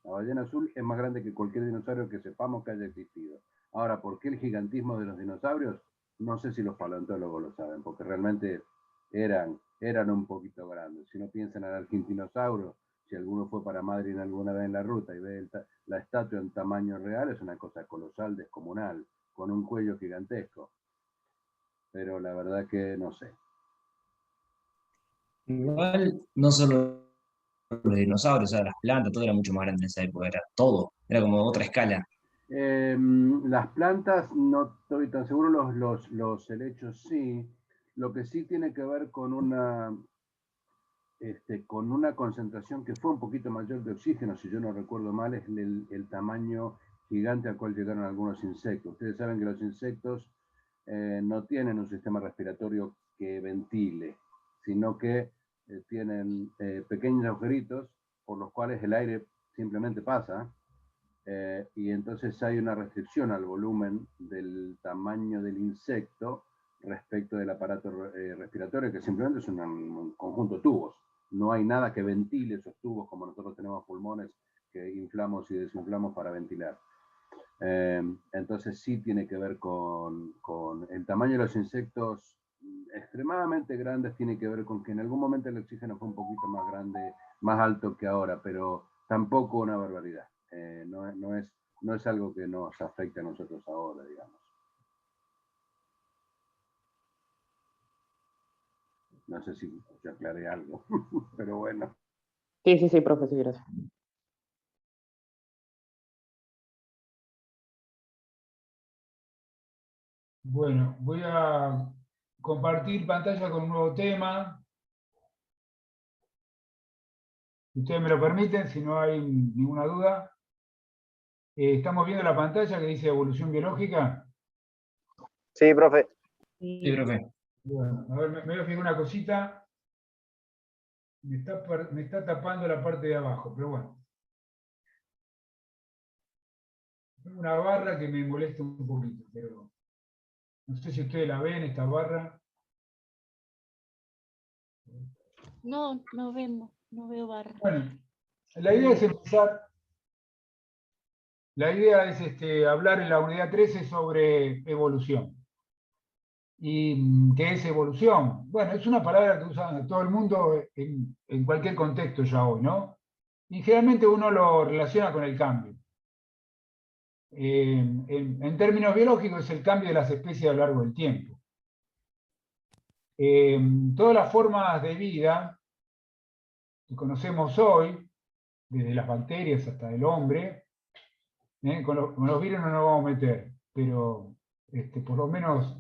La ballena azul es más grande que cualquier dinosaurio que sepamos que haya existido. Ahora, ¿por qué el gigantismo de los dinosaurios? No sé si los paleontólogos lo saben, porque realmente eran un poquito grandes. Si no piensan en el argentinosauro, si alguno fue para Madrid alguna vez en la ruta y ve la estatua en tamaño real, es una cosa colosal, descomunal, con un cuello gigantesco. Pero la verdad que no sé. Igual, no solo los dinosaurios, o sea, las plantas, todo era mucho más grande en esa época, era todo, era como otra escala. Las plantas, no estoy tan seguro, los helechos sí. Lo que sí tiene que ver con una concentración que fue un poquito mayor de oxígeno, si yo no recuerdo mal, es el tamaño gigante al cual llegaron algunos insectos. Ustedes saben que los insectos no tienen un sistema respiratorio que ventile, sino que tienen pequeños agujeritos por los cuales el aire simplemente pasa, y entonces hay una restricción al volumen del tamaño del insecto respecto del aparato respiratorio, que simplemente es un conjunto de tubos. No hay nada que ventile esos tubos como nosotros tenemos pulmones que inflamos y desinflamos para ventilar. Entonces sí tiene que ver con el tamaño de los insectos extremadamente grandes, tiene que ver con que en algún momento el oxígeno fue un poquito más grande, más alto que ahora, pero tampoco una barbaridad. No es algo que nos afecte a nosotros ahora, digamos. No sé si yo aclaré algo, pero bueno. Sí, profe, sí, gracias. Bueno, voy a compartir pantalla con un nuevo tema. Si ustedes me lo permiten, si no hay ninguna duda. Estamos viendo la pantalla que dice evolución biológica. Sí, profe. Sí, profe. Bueno, a ver, me voy a fijar una cosita. Me está tapando la parte de abajo, pero bueno. Tengo una barra que me molesta un poquito, pero no sé si ustedes la ven, esta barra. No, no vemos, no veo barra. Bueno, la idea es empezar. La idea es hablar en la unidad 13 sobre evolución. ¿Y qué es evolución? Bueno, es una palabra que usa todo el mundo en cualquier contexto ya hoy, ¿no? Y generalmente uno lo relaciona con el cambio. En términos biológicos es el cambio de las especies a lo largo del tiempo. Todas las formas de vida que conocemos hoy, desde las bacterias hasta el hombre, con los virus no nos vamos a meter, pero por lo menos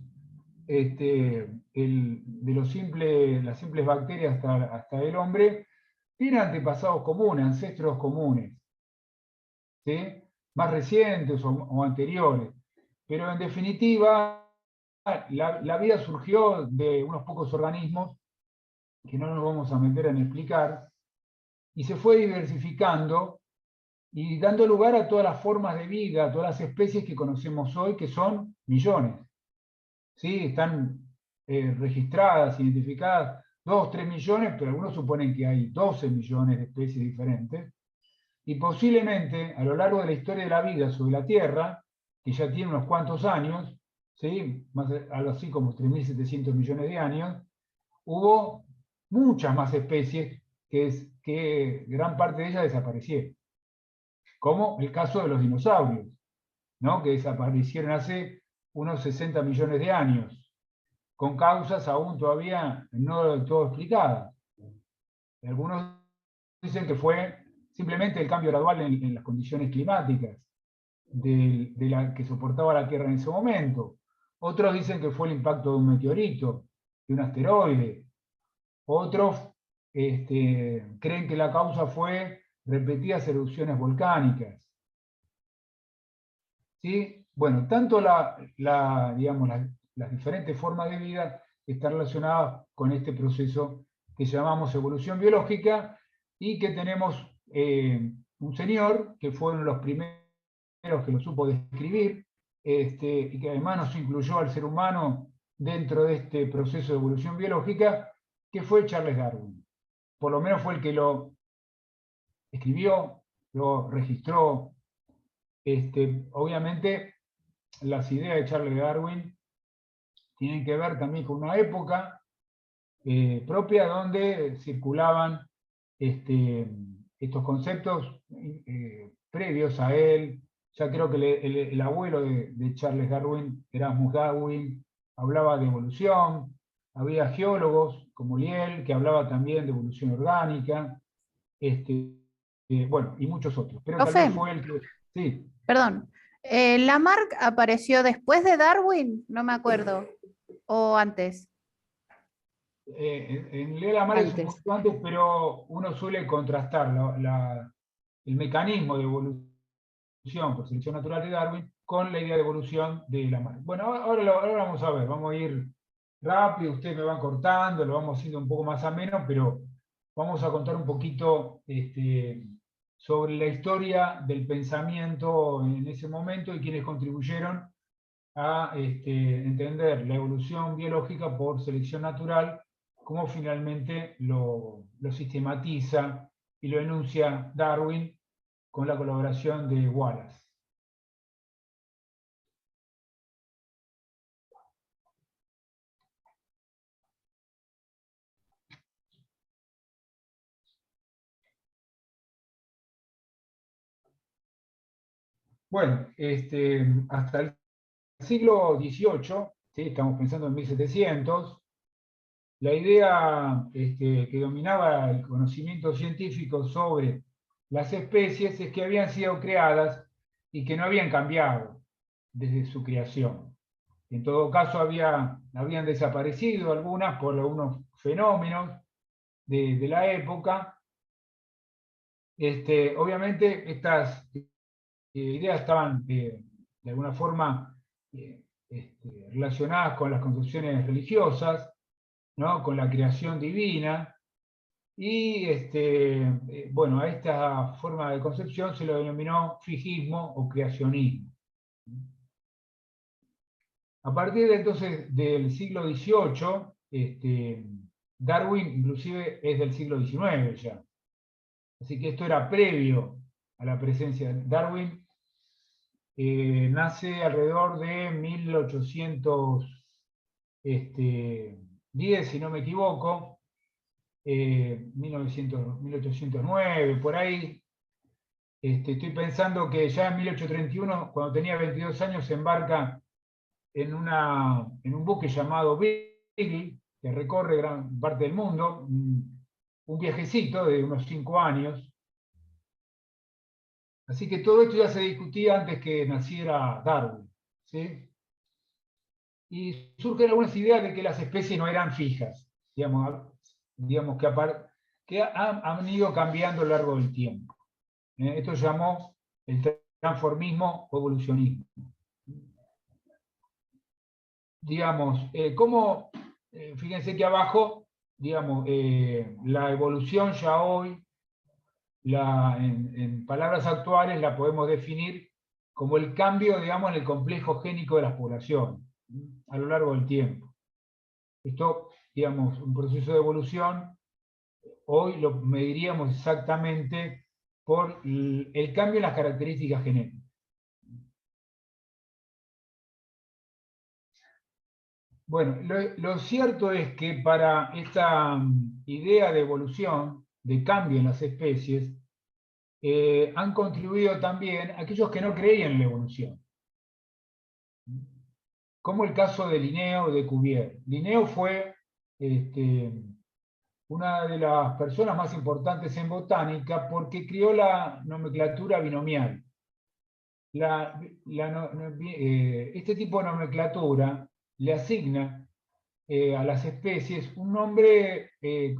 de las simples bacterias hasta el hombre, tienen antepasados comunes, ancestros comunes, ¿sí? Más recientes o anteriores. Pero en definitiva, la vida surgió de unos pocos organismos, que no nos vamos a meter en explicar, y se fue diversificando y dando lugar a todas las formas de vida, a todas las especies que conocemos hoy, que son millones. ¿Sí? Están registradas, identificadas 2 o 3 millones, pero algunos suponen que hay 12 millones de especies diferentes. Y posiblemente a lo largo de la historia de la vida sobre la Tierra, que ya tiene unos cuantos años, ¿sí? Algo así como 3.700 millones de años, hubo muchas más especies que gran parte de ellas desaparecieron. Como el caso de los dinosaurios, ¿no? Que desaparecieron hace unos 60 millones de años, con causas aún todavía no del todo explicadas. Algunos dicen que fue simplemente el cambio gradual en las condiciones climáticas de la que soportaba la Tierra en ese momento. Otros dicen que fue el impacto de un meteorito, de un asteroide. Otros creen que la causa fue repetidas erupciones volcánicas. ¿Sí? Bueno, tanto digamos, las diferentes formas de vida están relacionadas con este proceso que llamamos evolución biológica y que tenemos un señor que fue uno de los primeros que lo supo describir y que además nos incluyó al ser humano dentro de este proceso de evolución biológica, que fue Charles Darwin. Por lo menos fue el que lo escribió, lo registró. Obviamente las ideas de Charles Darwin tienen que ver también con una época propia donde circulaban estos conceptos previos a él. Ya creo que el abuelo de Charles Darwin, Erasmus Darwin, hablaba de evolución. Había geólogos como Lyell, que hablaba también de evolución orgánica. Bueno, y muchos otros. Pero tal vez fue el que... Sí. Perdón. ¿Lamarck apareció después de Darwin? No me acuerdo. ¿O antes? En realidad Lamarck es un poquito antes, pero uno suele contrastar el mecanismo de evolución por selección natural de Darwin con la idea de evolución de Lamarck. Bueno, ahora vamos a ver, vamos a ir rápido, ustedes me van cortando, lo vamos haciendo un poco más ameno, pero vamos a contar un poquito sobre la historia del pensamiento en ese momento y quienes contribuyeron a entender la evolución biológica por selección natural, cómo finalmente lo sistematiza y lo enuncia Darwin con la colaboración de Wallace. Bueno, hasta el siglo XVIII, ¿sí? Estamos pensando en 1700, la idea que dominaba el conocimiento científico sobre las especies es que habían sido creadas y que no habían cambiado desde su creación. En todo caso, habían desaparecido algunas por algunos fenómenos de la época. Obviamente, estas ideas estaban de alguna forma relacionadas con las concepciones religiosas, ¿no? Con la creación divina, y bueno, a esta forma de concepción se lo denominó fijismo o creacionismo. A partir de entonces del siglo XVIII, Darwin inclusive es del siglo XIX ya. Así que esto era previo a la presencia de Darwin. Nace alrededor de 1810, si no me equivoco, 1809, por ahí. Estoy pensando que ya en 1831, cuando tenía 22 años, se embarca en un buque llamado Beagle, que recorre gran parte del mundo, un viajecito de unos 5 años. Así que todo esto ya se discutía antes que naciera Darwin, ¿sí? Y surgen algunas ideas de que las especies no eran fijas, digamos que han ido cambiando a lo largo del tiempo. Esto se llamó el transformismo o evolucionismo. Digamos, fíjense que abajo, digamos, la evolución ya hoy, en palabras actuales, la podemos definir como el cambio, digamos, en el complejo génico de las poblaciones a lo largo del tiempo. Esto, digamos, un proceso de evolución, hoy lo mediríamos exactamente por el cambio en las características genéticas. Bueno, lo cierto es que para esta idea de evolución, de cambio en las especies, han contribuido también aquellos que no creían en la evolución. Como el caso de Linneo y de Cuvier. Linneo fue una de las personas más importantes en botánica porque creó la nomenclatura binomial. Este tipo de nomenclatura le asigna a las especies un nombre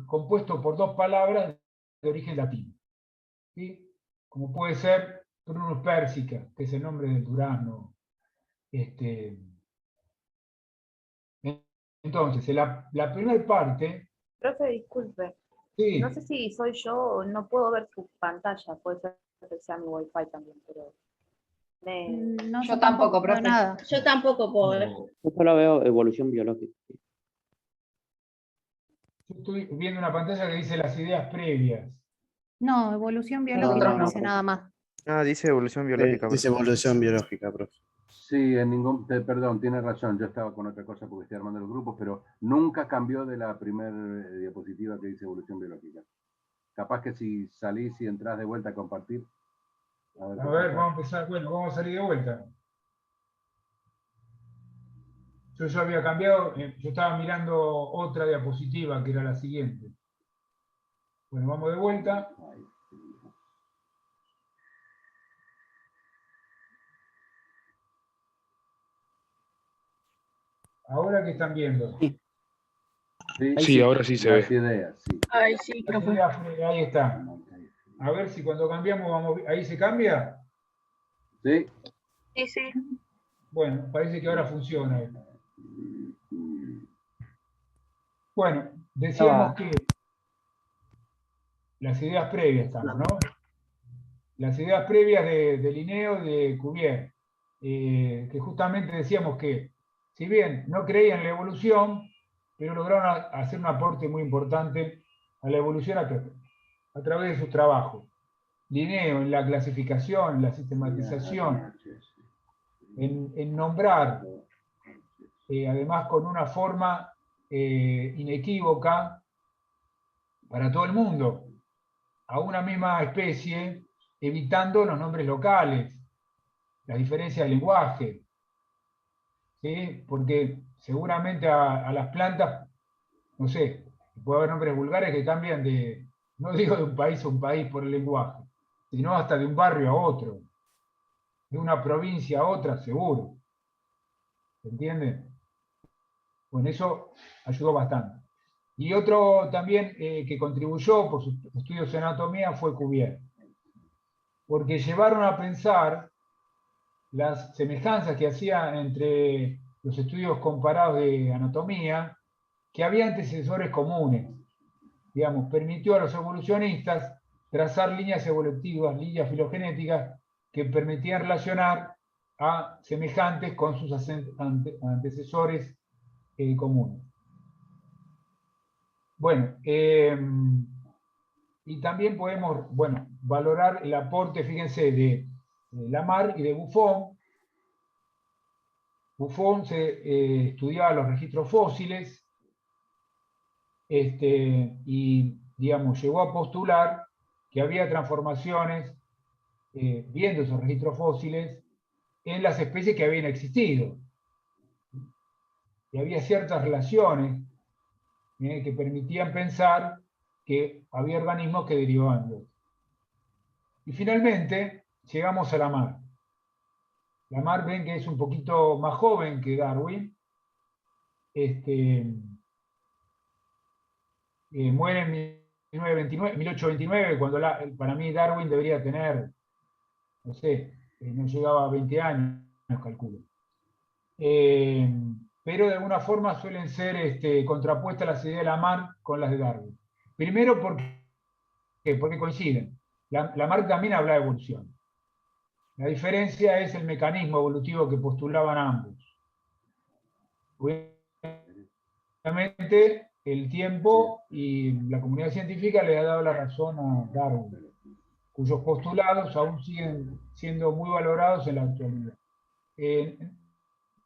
compuesto por 2 palabras de origen latino, ¿sí? Como puede ser Prunus persica, que es el nombre del durazno. Entonces, la primera parte... Profe, disculpe. Sí. No sé si soy yo o no puedo ver su pantalla, puede ser que sea mi wifi también, pero... No, yo tampoco, profe. Nada. Yo tampoco puedo ver. Yo solo veo evolución biológica. Yo estoy viendo una pantalla que dice las ideas previas. No, evolución biológica no. dice nada más. Ah, dice evolución biológica. Dice evolución biológica, profe. Sí, perdón, tiene razón, yo estaba con otra cosa porque estoy armando los grupos, pero nunca cambió de la primera diapositiva que dice evolución biológica. Capaz que si salís y entras de vuelta a compartir. A ver, vamos a empezar. Bueno, vamos a salir de vuelta. Yo ya había cambiado, yo estaba mirando otra diapositiva que era la siguiente. Bueno, vamos de vuelta. ¿Ahora qué están viendo? Sí, ahora sí se ve. Las ideas, sí. Ay, sí, profe. Ahí está. A ver si cuando cambiamos, ¿ahí se cambia? Sí. Sí, sí. Bueno, parece que ahora funciona. Bueno, decíamos que las ideas previas estamos, ¿no? Las ideas previas de Linneo y de Cuvier, que justamente decíamos que, si bien no creían en la evolución, pero lograron hacer un aporte muy importante a la evolución a través de sus trabajos. Linneo en la clasificación, en la sistematización, en nombrar, además con una forma inequívoca para todo el mundo, a una misma especie, evitando los nombres locales, las diferencias de lenguaje, ¿sí? Porque seguramente a las plantas, no sé, puede haber nombres vulgares que cambian no digo de un país a un país por el lenguaje, sino hasta de un barrio a otro, de una provincia a otra, seguro. ¿Se entiende? Bueno, eso ayudó bastante. Y otro también que contribuyó por sus estudios de anatomía fue Cuvier, porque llevaron a pensar las semejanzas que hacía entre los estudios comparados de anatomía, que había antecesores comunes. Digamos, permitió a los evolucionistas trazar líneas evolutivas, líneas filogenéticas, que permitían relacionar a semejantes con sus antecesores comunes. Bueno, y también podemos, bueno, valorar el aporte, fíjense, de Lamarck y de Buffon. Buffon estudiaba los registros fósiles y, digamos, llegó a postular que había transformaciones, viendo esos registros fósiles, en las especies que habían existido. Y había ciertas relaciones que permitían pensar que había organismos que derivaban de otros. Y finalmente llegamos a Lamarck. Lamarck, ven que es un poquito más joven que Darwin. Muere en 1829, cuando para mí Darwin debería tener, no sé, no llegaba a 20 años, calculo. Pero de alguna forma suelen ser contrapuestas las ideas de Lamarck con las de Darwin. Primero porque coinciden. Lamarck también habla de evolución. La diferencia es el mecanismo evolutivo que postulaban ambos. Obviamente, el tiempo y la comunidad científica le ha dado la razón a Darwin, cuyos postulados aún siguen siendo muy valorados en la actualidad.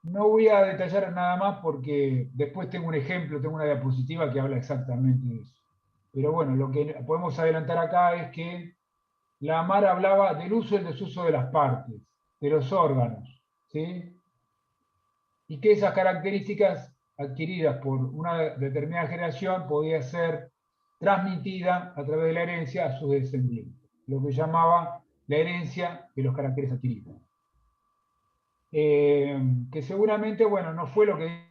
No voy a detallar nada más porque después tengo un ejemplo, tengo una diapositiva que habla exactamente de eso. Pero bueno, lo que podemos adelantar acá es que Lamarck hablaba del uso y el desuso de las partes, de los órganos, ¿sí? Y que esas características adquiridas por una determinada generación podía ser transmitida a través de la herencia a sus descendientes, lo que llamaba la herencia de los caracteres adquiridos. Que seguramente, bueno, no fue lo que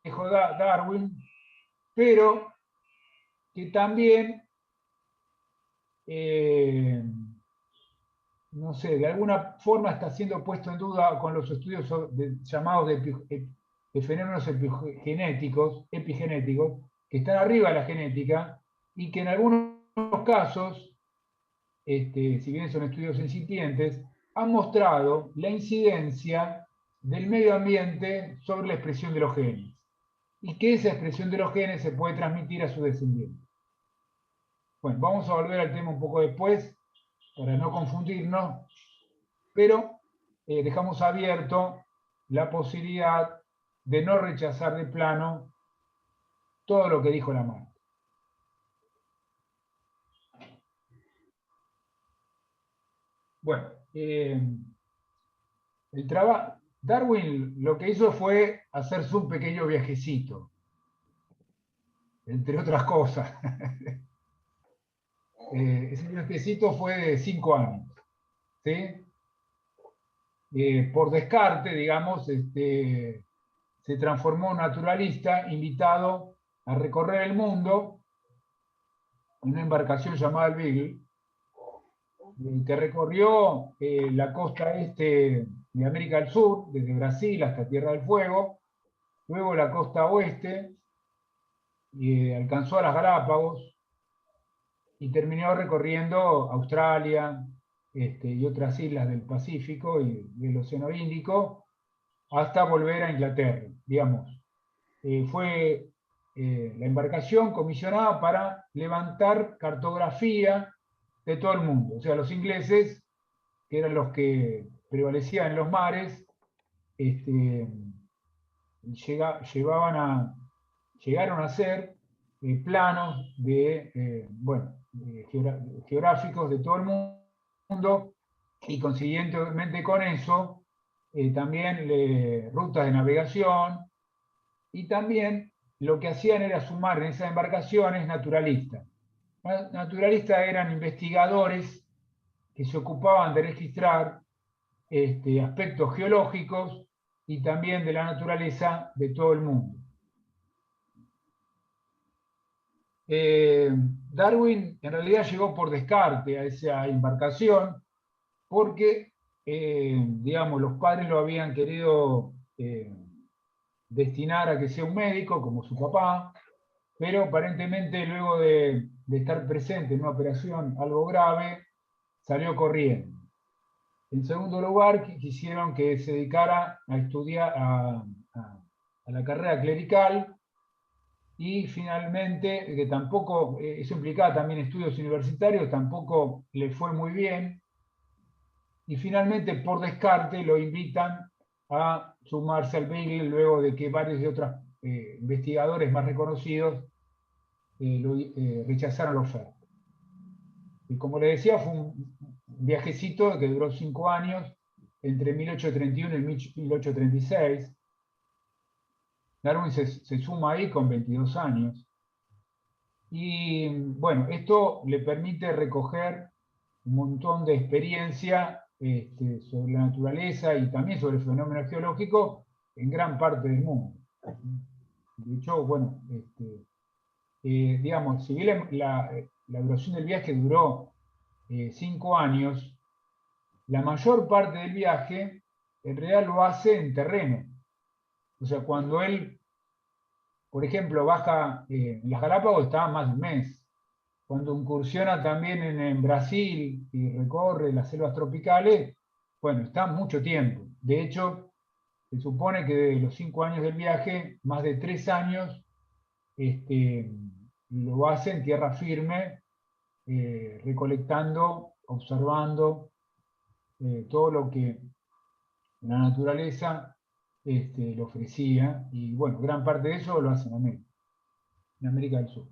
dijo Darwin, pero que también, no sé, de alguna forma está siendo puesto en duda con los estudios llamados de fenómenos epigenéticos, que están arriba de la genética, y que en algunos casos, si bien son estudios incipientes, han mostrado la incidencia del medio ambiente sobre la expresión de los genes, y que esa expresión de los genes se puede transmitir a sus descendientes. Bueno, vamos a volver al tema un poco después, para no confundirnos, pero dejamos abierto la posibilidad de no rechazar de plano todo lo que dijo Lamarck. Bueno, Darwin lo que hizo fue hacerse un pequeño viajecito, entre otras cosas. Ese viajecito fue de 5 años, ¿sí? Por descarte, digamos, se transformó en naturalista invitado a recorrer el mundo en una embarcación llamada el Beagle, que recorrió la costa este de América del Sur, desde Brasil hasta Tierra del Fuego, luego la costa oeste, y alcanzó a las Galápagos, y terminó recorriendo Australia y otras islas del Pacífico y del Océano Índico, hasta volver a Inglaterra, digamos. Fue la embarcación comisionada para levantar cartografía de todo el mundo. O sea, los ingleses, que eran los que prevalecían en los mares, llegaron a hacer planos geográficos de todo el mundo, y consiguientemente con eso también rutas de navegación, y también lo que hacían era sumar en esas embarcaciones naturalistas. Naturalistas eran investigadores que se ocupaban de registrar aspectos geológicos y también de la naturaleza de todo el mundo. Darwin en realidad llegó por descarte a esa embarcación porque, digamos, los padres lo habían querido destinar a que sea un médico, como su papá, pero aparentemente luego de estar presente en una operación algo grave, salió corriendo. En segundo lugar, quisieron que se dedicara a estudiar a la carrera clerical, y finalmente, que tampoco, eso implicaba también estudios universitarios, tampoco le fue muy bien, y finalmente por descarte lo invitan a sumarse al Beagle luego de que varios de otros investigadores más reconocidos rechazaron la oferta. Y como le decía, fue un viajecito que duró 5 años, entre 1831 y 1836. Darwin se suma ahí con 22 años. Y bueno, esto le permite recoger un montón de experiencia sobre la naturaleza y también sobre el fenómeno geológico en gran parte del mundo. De hecho, bueno, digamos, si bien la duración del viaje duró 5 años, la mayor parte del viaje en realidad lo hace en terreno. O sea, cuando él, por ejemplo, baja en las Galápagos, está más de un mes. Cuando incursiona también en Brasil y recorre las selvas tropicales, bueno, está mucho tiempo. De hecho, se supone que de los 5 años del viaje, más de 3 años lo hace en tierra firme, recolectando, observando todo lo que la naturaleza le ofrecía, y bueno, gran parte de eso lo hace en América del Sur.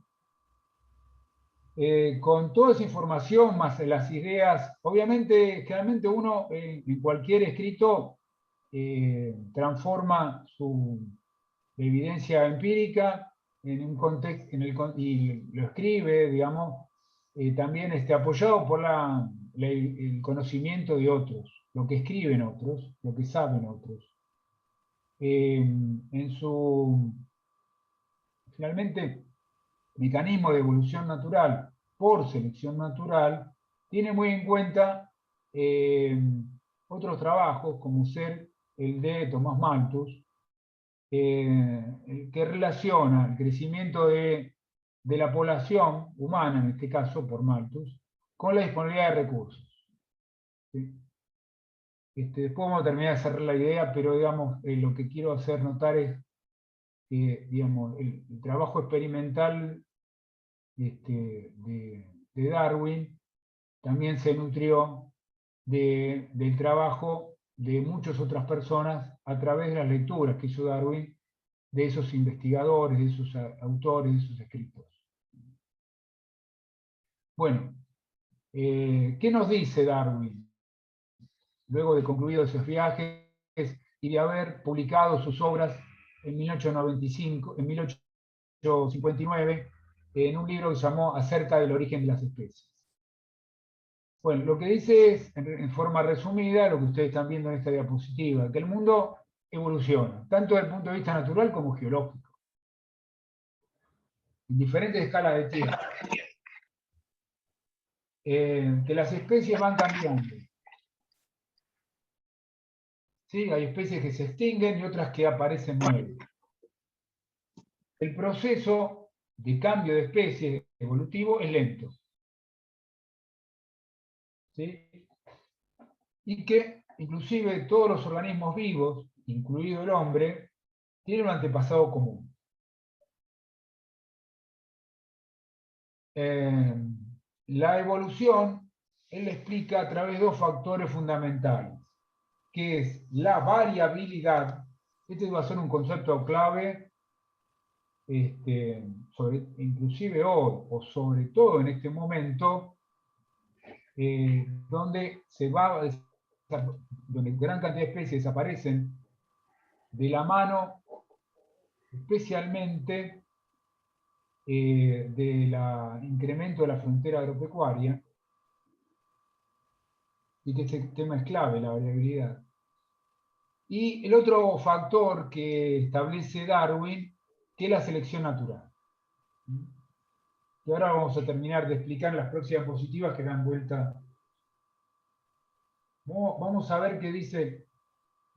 Con toda esa información, más las ideas, obviamente, generalmente uno en cualquier escrito transforma su evidencia empírica en un contexto, y lo escribe, digamos, también apoyado por el conocimiento de otros, lo que escriben otros, lo que saben otros. En su, finalmente, mecanismo de evolución natural por selección natural, tiene muy en cuenta otros trabajos, como ser el de Tomás Malthus, que relaciona el crecimiento de la población humana, en este caso por Malthus, con la disponibilidad de recursos. ¿Sí? Después vamos a terminar de cerrar la idea, pero digamos, lo que quiero hacer notar es que digamos, el trabajo experimental de Darwin también se nutrió del trabajo de muchas otras personas a través de las lecturas que hizo Darwin de esos investigadores, de esos autores, de esos escritores. Bueno, ¿qué nos dice Darwin? Luego de concluidos esos viajes y de haber publicado sus obras en 1859, en un libro que se llamó Acerca del origen de las especies. Bueno, lo que dice es, en forma resumida, lo que ustedes están viendo en esta diapositiva, que el mundo evoluciona, tanto desde el punto de vista natural como geológico, en diferentes escalas de tiempo. Que las especies van cambiando. ¿Sí? Hay especies que se extinguen y otras que aparecen nuevas. El proceso de cambio de especie evolutivo es lento. ¿Sí? Y que inclusive todos los organismos vivos, incluido el hombre, tienen un antepasado común. La evolución, él explica a través de 2 factores fundamentales, que es la variabilidad. Este va a ser un concepto clave, inclusive hoy, o sobre todo en este momento, donde gran cantidad de especies desaparecen de la mano, especialmente del incremento de la frontera agropecuaria, y que este tema es clave, la variabilidad. Y el otro factor que establece Darwin, que es la selección natural. Y ahora vamos a terminar de explicar las próximas diapositivas que dan vuelta. Vamos a ver qué dice.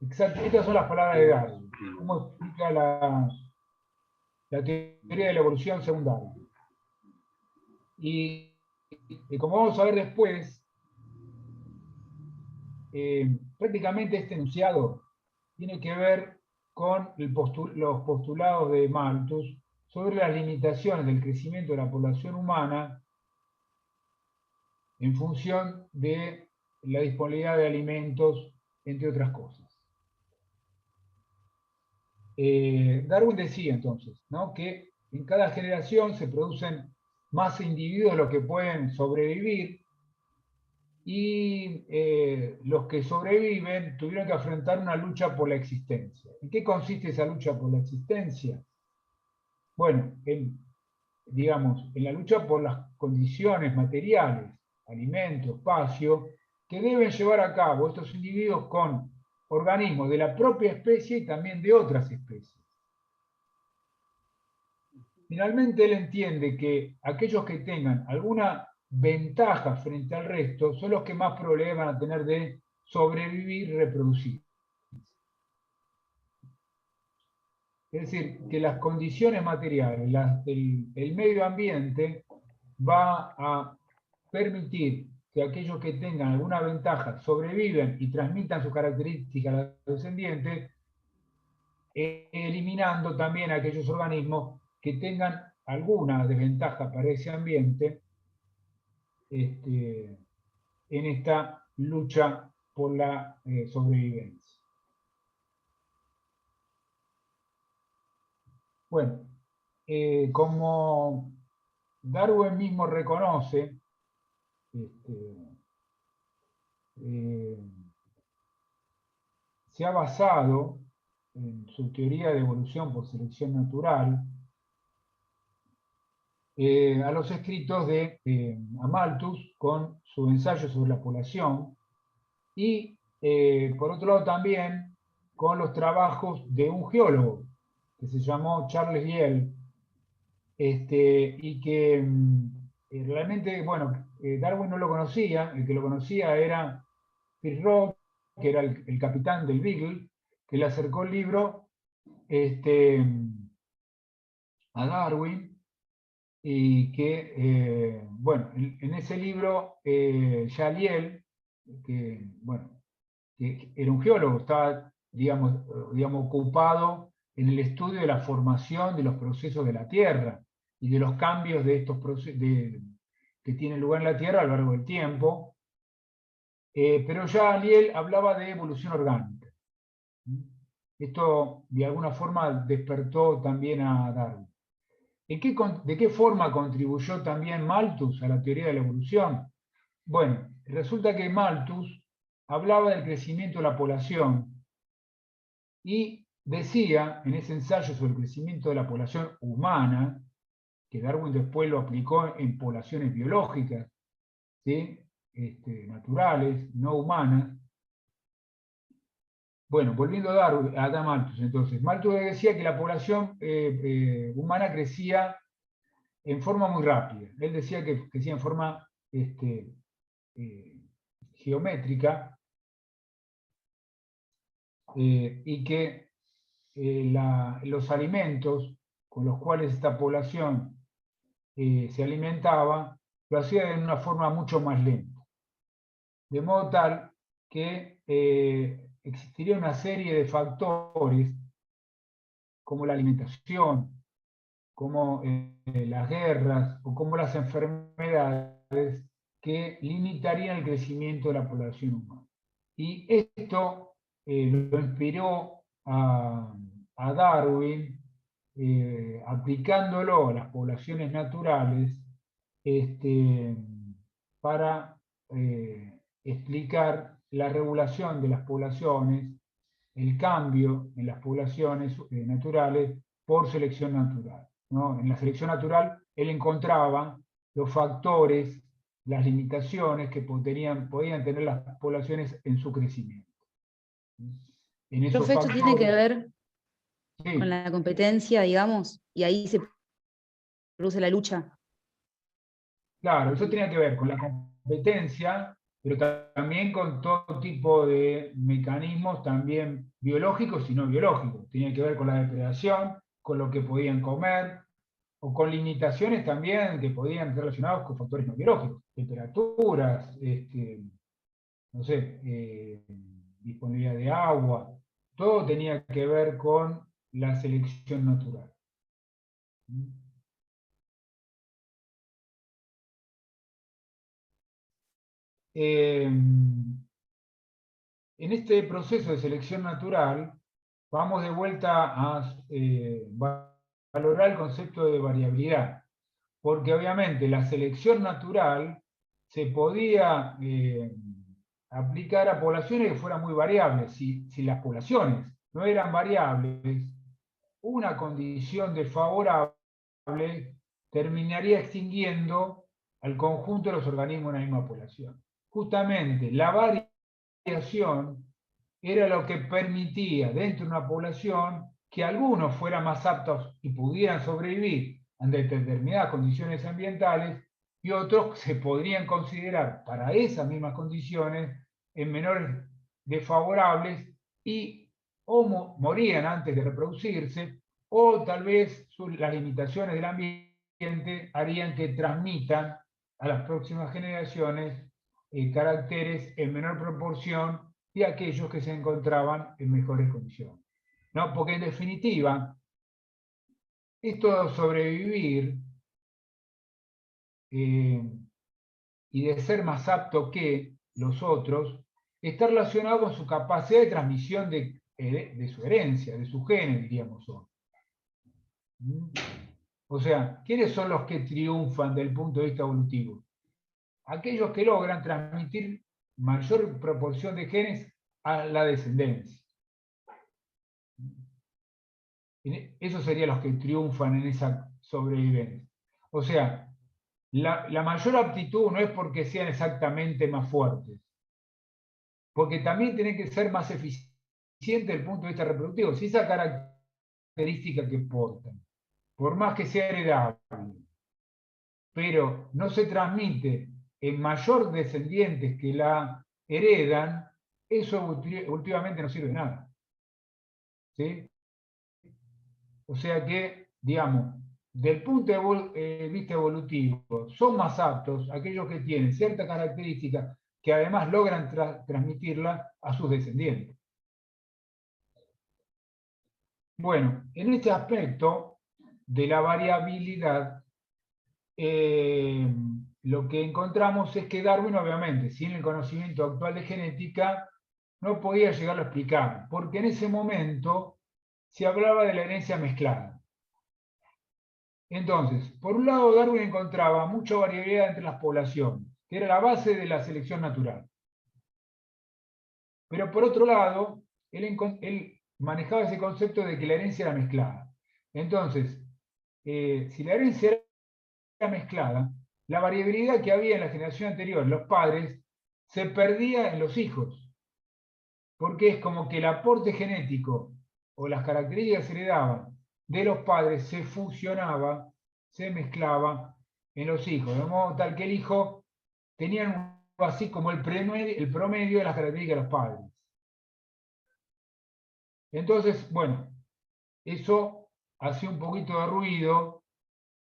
Exacto, estas son las palabras de Darwin. cómo explica la teoría de la evolución según Darwin. Y como vamos a ver después, prácticamente este enunciado tiene que ver con los postulados de Malthus sobre las limitaciones del crecimiento de la población humana en función de la disponibilidad de alimentos, entre otras cosas. Darwin decía entonces, ¿no?, que en cada generación se producen más individuos de los que pueden sobrevivir, y los que sobreviven tuvieron que afrontar una lucha por la existencia. ¿En qué consiste esa lucha por la existencia? Bueno, digamos, en la lucha por las condiciones materiales, alimento, espacio, que deben llevar a cabo estos individuos con organismos de la propia especie y también de otras especies. Finalmente, él entiende que aquellos que tengan alguna ventaja frente al resto son los que más probabilidades van a tener de sobrevivir y reproducir. Es decir, que las condiciones materiales, el medio ambiente va a permitir que aquellos que tengan alguna ventaja sobrevivan y transmitan sus características a los descendientes, eliminando también aquellos organismos que tengan alguna desventaja para ese ambiente en esta lucha por la sobrevivencia. Bueno, como Darwin mismo reconoce, se ha basado en su teoría de evolución por selección natural a los escritos de Malthus con su ensayo sobre la población, y por otro lado también con los trabajos de un geólogo que se llamó Charles Lyell, y que realmente, bueno, Darwin no lo conocía. El que lo conocía era Fitz Roth, que era el capitán del Beagle, que le acercó el libro a Darwin, y que, bueno, en ese libro ya Lyell, que, bueno, que era un geólogo, estaba, digamos, ocupado en el estudio de la formación de los procesos de la Tierra y de los cambios de estos procesos que tienen lugar en la Tierra a lo largo del tiempo, pero ya Lyell hablaba de evolución orgánica. Esto de alguna forma despertó también a Darwin. ¿De qué forma contribuyó también Malthus a la teoría de la evolución? Bueno, resulta que Malthus hablaba del crecimiento de la población y decía en ese ensayo sobre el crecimiento de la población humana, que Darwin después lo aplicó en poblaciones biológicas, ¿sí?, naturales, no humanas. Bueno, volviendo a Malthus, entonces, Malthus decía que la población humana crecía en forma muy rápida. Él decía que crecía en forma geométrica, y que los alimentos con los cuales esta población se alimentaba lo hacía de una forma mucho más lenta. De modo tal que existiría una serie de factores como la alimentación, como las guerras o como las enfermedades que limitarían el crecimiento de la población humana. Y esto lo inspiró a Darwin, aplicándolo a las poblaciones naturales, para explicar la regulación de las poblaciones, el cambio en las poblaciones naturales por selección natural, ¿no? En la selección natural él encontraba los factores, las limitaciones que podían tener las poblaciones en su crecimiento. En esos Profe, esto tiene que ver sí, con la competencia, digamos, y ahí se produce la lucha. claro, eso tenía que ver con la competencia pero también con todo tipo de mecanismos también biológicos y no biológicos. Tenía que ver con la depredación, con lo que podían comer, o con limitaciones también que podían estar relacionadas con factores no biológicos, temperaturas, no sé, disponibilidad de agua, todo tenía que ver con la selección natural. En este proceso de selección natural, vamos de vuelta a valorar el concepto de variabilidad, porque obviamente la selección natural se podía aplicar a poblaciones que fueran muy variables. Si las poblaciones no eran variables, una condición desfavorable terminaría extinguiendo al conjunto de los organismos de la misma población. Justamente la variación era lo que permitía dentro de una población que algunos fueran más aptos y pudieran sobrevivir ante determinadas condiciones ambientales y otros se podrían considerar para esas mismas condiciones en menores desfavorables y o morían antes de reproducirse o tal vez las limitaciones del ambiente harían que transmitan a las próximas generaciones caracteres en menor proporción de aquellos que se encontraban en mejores condiciones. ¿No? Porque en definitiva, esto de sobrevivir y de ser más apto que los otros, está relacionado con su capacidad de transmisión de su herencia, de sus genes, diríamos hoy. O sea, ¿quiénes son los que triunfan desde el punto de vista evolutivo? Aquellos que logran transmitir mayor proporción de genes a la descendencia. Esos serían los que triunfan en esa sobrevivencia. O sea, la mayor aptitud no es porque sean exactamente más fuertes, porque también tienen que ser más eficientes desde el punto de vista reproductivo. Si esa característica que portan, por más que sea heredable, pero no se transmite en mayor descendientes que la heredan, eso últimamente no sirve de nada. ¿Sí? O sea que, digamos, del punto de vista evolutivo, son más aptos aquellos que tienen cierta característica que además logran transmitirla a sus descendientes. Bueno, en este aspecto de la variabilidad, lo que encontramos es que Darwin, obviamente, sin el conocimiento actual de genética, no podía llegarlo a explicar, porque en ese momento se hablaba de la herencia mezclada. Entonces, por un lado, Darwin encontraba mucha variabilidad entre las poblaciones, que era la base de la selección natural. Pero por otro lado, él manejaba ese concepto de que la herencia era mezclada. Entonces, si la herencia era mezclada, la variabilidad que había en la generación anterior, los padres, se perdía en los hijos. Porque es como que el aporte genético o las características que se heredaban de los padres se fusionaba, se mezclaba en los hijos, de modo tal que el hijo tenía así como el promedio de las características de los padres. Entonces, bueno, eso hacía un poquito de ruido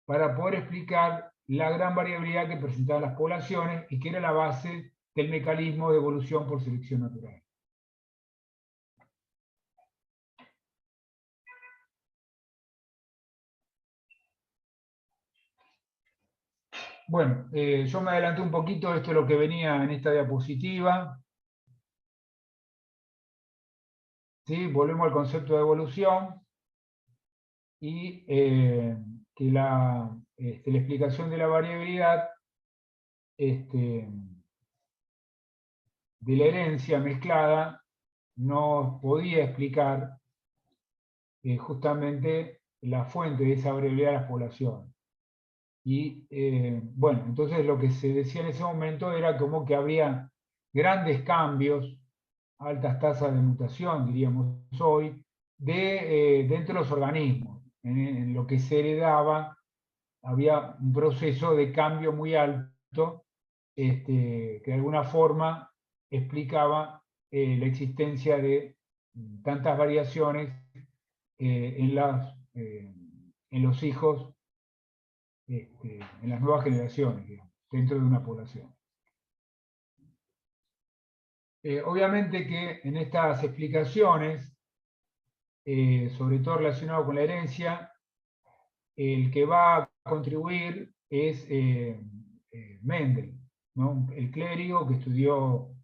para poder explicar la gran variabilidad que presentaban las poblaciones y que era la base del mecanismo de evolución por selección natural. Bueno, yo me adelanté un poquito, esto es lo que venía en esta diapositiva. ¿Sí? Volvemos al concepto de evolución y que la explicación de la variabilidad de la herencia mezclada nos podía explicar justamente la fuente de esa variabilidad de las poblaciones. Y bueno, entonces lo que se decía en ese momento era como que habría grandes cambios, altas tasas de mutación, diríamos hoy, dentro de los organismos. En lo que se heredaba había un proceso de cambio muy alto que de alguna forma explicaba la existencia de tantas variaciones en los hijos, en las nuevas generaciones, digamos, dentro de una población. Obviamente que en estas explicaciones, sobre todo relacionado con la herencia, el que va a contribuir es Mendel, ¿no? El clérigo que estudió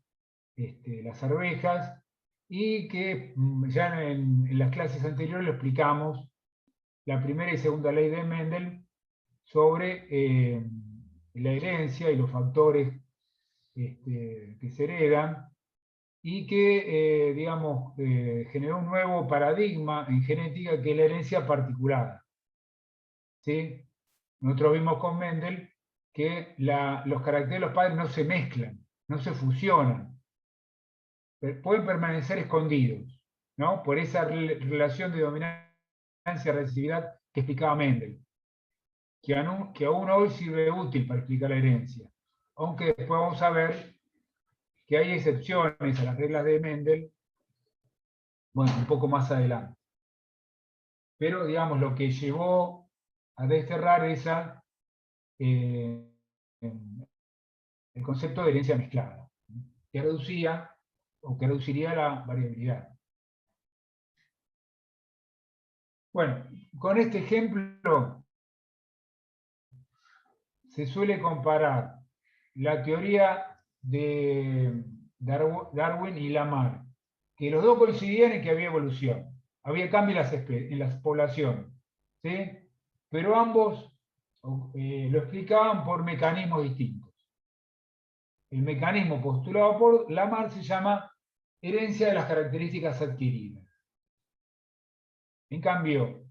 las arvejas y que ya en las clases anteriores lo explicamos, la primera y segunda ley de Mendel sobre la herencia y los factores que se heredan, y que, digamos, generó un nuevo paradigma en genética, que es la herencia particular. ¿Sí? Nosotros vimos con Mendel que los caracteres de los padres no se mezclan, no se fusionan, pueden permanecer escondidos, ¿no? Por esa relación de dominancia-recesividad que explicaba Mendel, que aún hoy sirve útil para explicar la herencia, aunque después vamos a ver que hay excepciones a las reglas de Mendel, bueno, un poco más adelante. Pero, digamos, lo que llevó a desterrar el concepto de herencia mezclada, que reducía o que reduciría la variabilidad. Bueno, con este ejemplo se suele comparar la teoría de Darwin y Lamarck, que los dos coincidían en que había evolución, había cambio en las poblaciones, ¿sí? Pero ambos lo explicaban por mecanismos distintos. El mecanismo postulado por Lamarck se llama herencia de las características adquiridas. En cambio,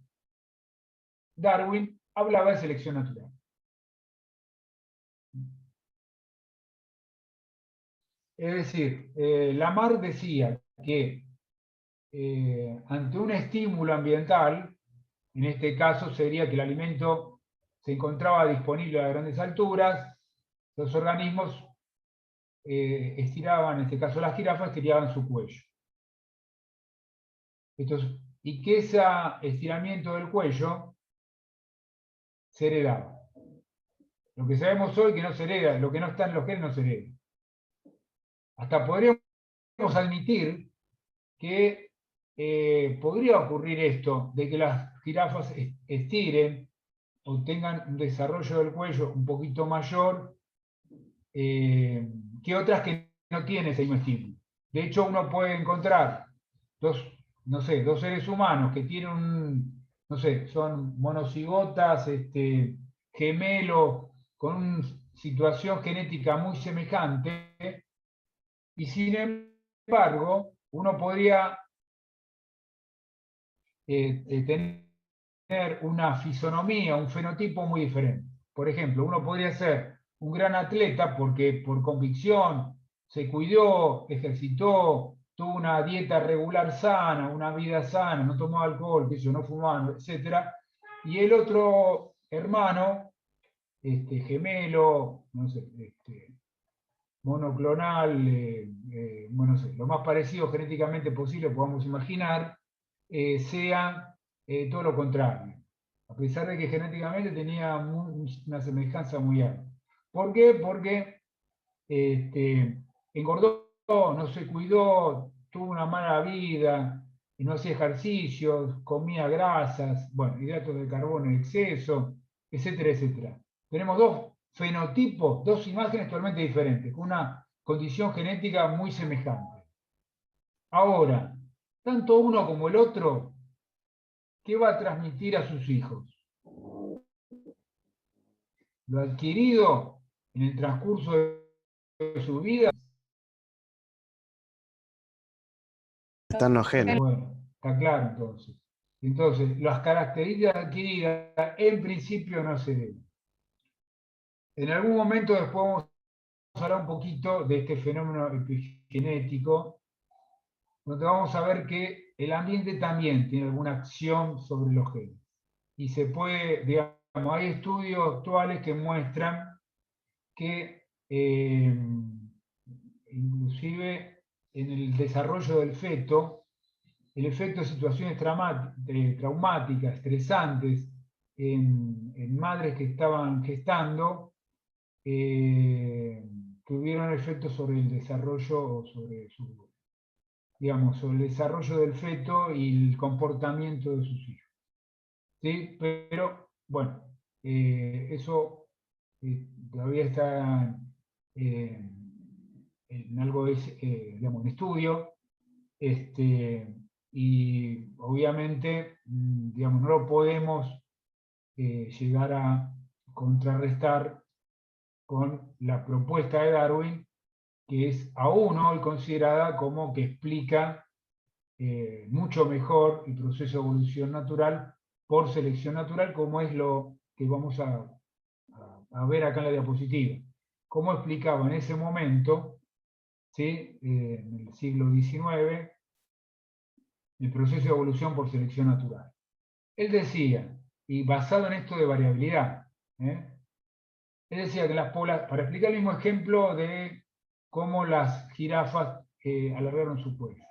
Darwin hablaba de selección natural. Es decir, Lamarck decía que ante un estímulo ambiental, en este caso sería que el alimento se encontraba disponible a grandes alturas, los organismos estiraban, en este caso las jirafas, estiraban su cuello. Y que ese estiramiento del cuello se heredaba. Lo que sabemos hoy que no se hereda, lo que no está en los genes no se hereda. Hasta podríamos admitir que podría ocurrir esto, de que las jirafas estiren o tengan un desarrollo del cuello un poquito mayor que otras que no tienen ese mismo estímulo. De hecho, uno puede encontrar dos seres humanos que tienen son monocigotas, gemelos, con una situación genética muy semejante, y sin embargo, uno podría tener una fisonomía, un fenotipo muy diferente. Por ejemplo, uno podría ser un gran atleta porque por convicción se cuidó, ejercitó, tuvo una dieta regular sana, una vida sana, no tomó alcohol, no fumaba, etc. Y el otro hermano, gemelo, monoclonal, lo más parecido genéticamente posible podamos imaginar, sea todo lo contrario, a pesar de que genéticamente tenía una semejanza muy alta. ¿Por qué? Porque engordó, no se cuidó, tuvo una mala vida, no hacía ejercicios, comía grasas, hidratos de carbono en exceso, etcétera, etcétera. Tenemos dos fenotipos, dos imágenes totalmente diferentes, con una condición genética muy semejante. Ahora, tanto uno como el otro, ¿qué va a transmitir a sus hijos? Lo adquirido en el transcurso de su vida. Están los genes. Bueno, está claro entonces. Entonces, las características adquiridas en principio no se ven. En algún momento después vamos a hablar un poquito de este fenómeno epigenético, donde vamos a ver que el ambiente también tiene alguna acción sobre los genes. Y se puede, digamos, hay estudios actuales que muestran que inclusive en el desarrollo del feto, el efecto de situaciones traumáticas, estresantes, en madres que estaban gestando, tuvieron efectos sobre el desarrollo, sobre el desarrollo del feto y el comportamiento de sus hijos. ¿Sí? Pero, bueno, eso todavía está en algo en estudio, y obviamente, digamos, no lo podemos llegar a contrarrestar con la propuesta de Darwin, que es aún hoy considerada como que explica mucho mejor el proceso de evolución natural por selección natural, como es lo que vamos a ver acá en la diapositiva. Cómo explicaba en ese momento, ¿sí? En el siglo XIX, el proceso de evolución por selección natural. Él decía, y basado en esto de variabilidad, él decía que para explicar el mismo ejemplo de cómo las jirafas alargaron su cuello.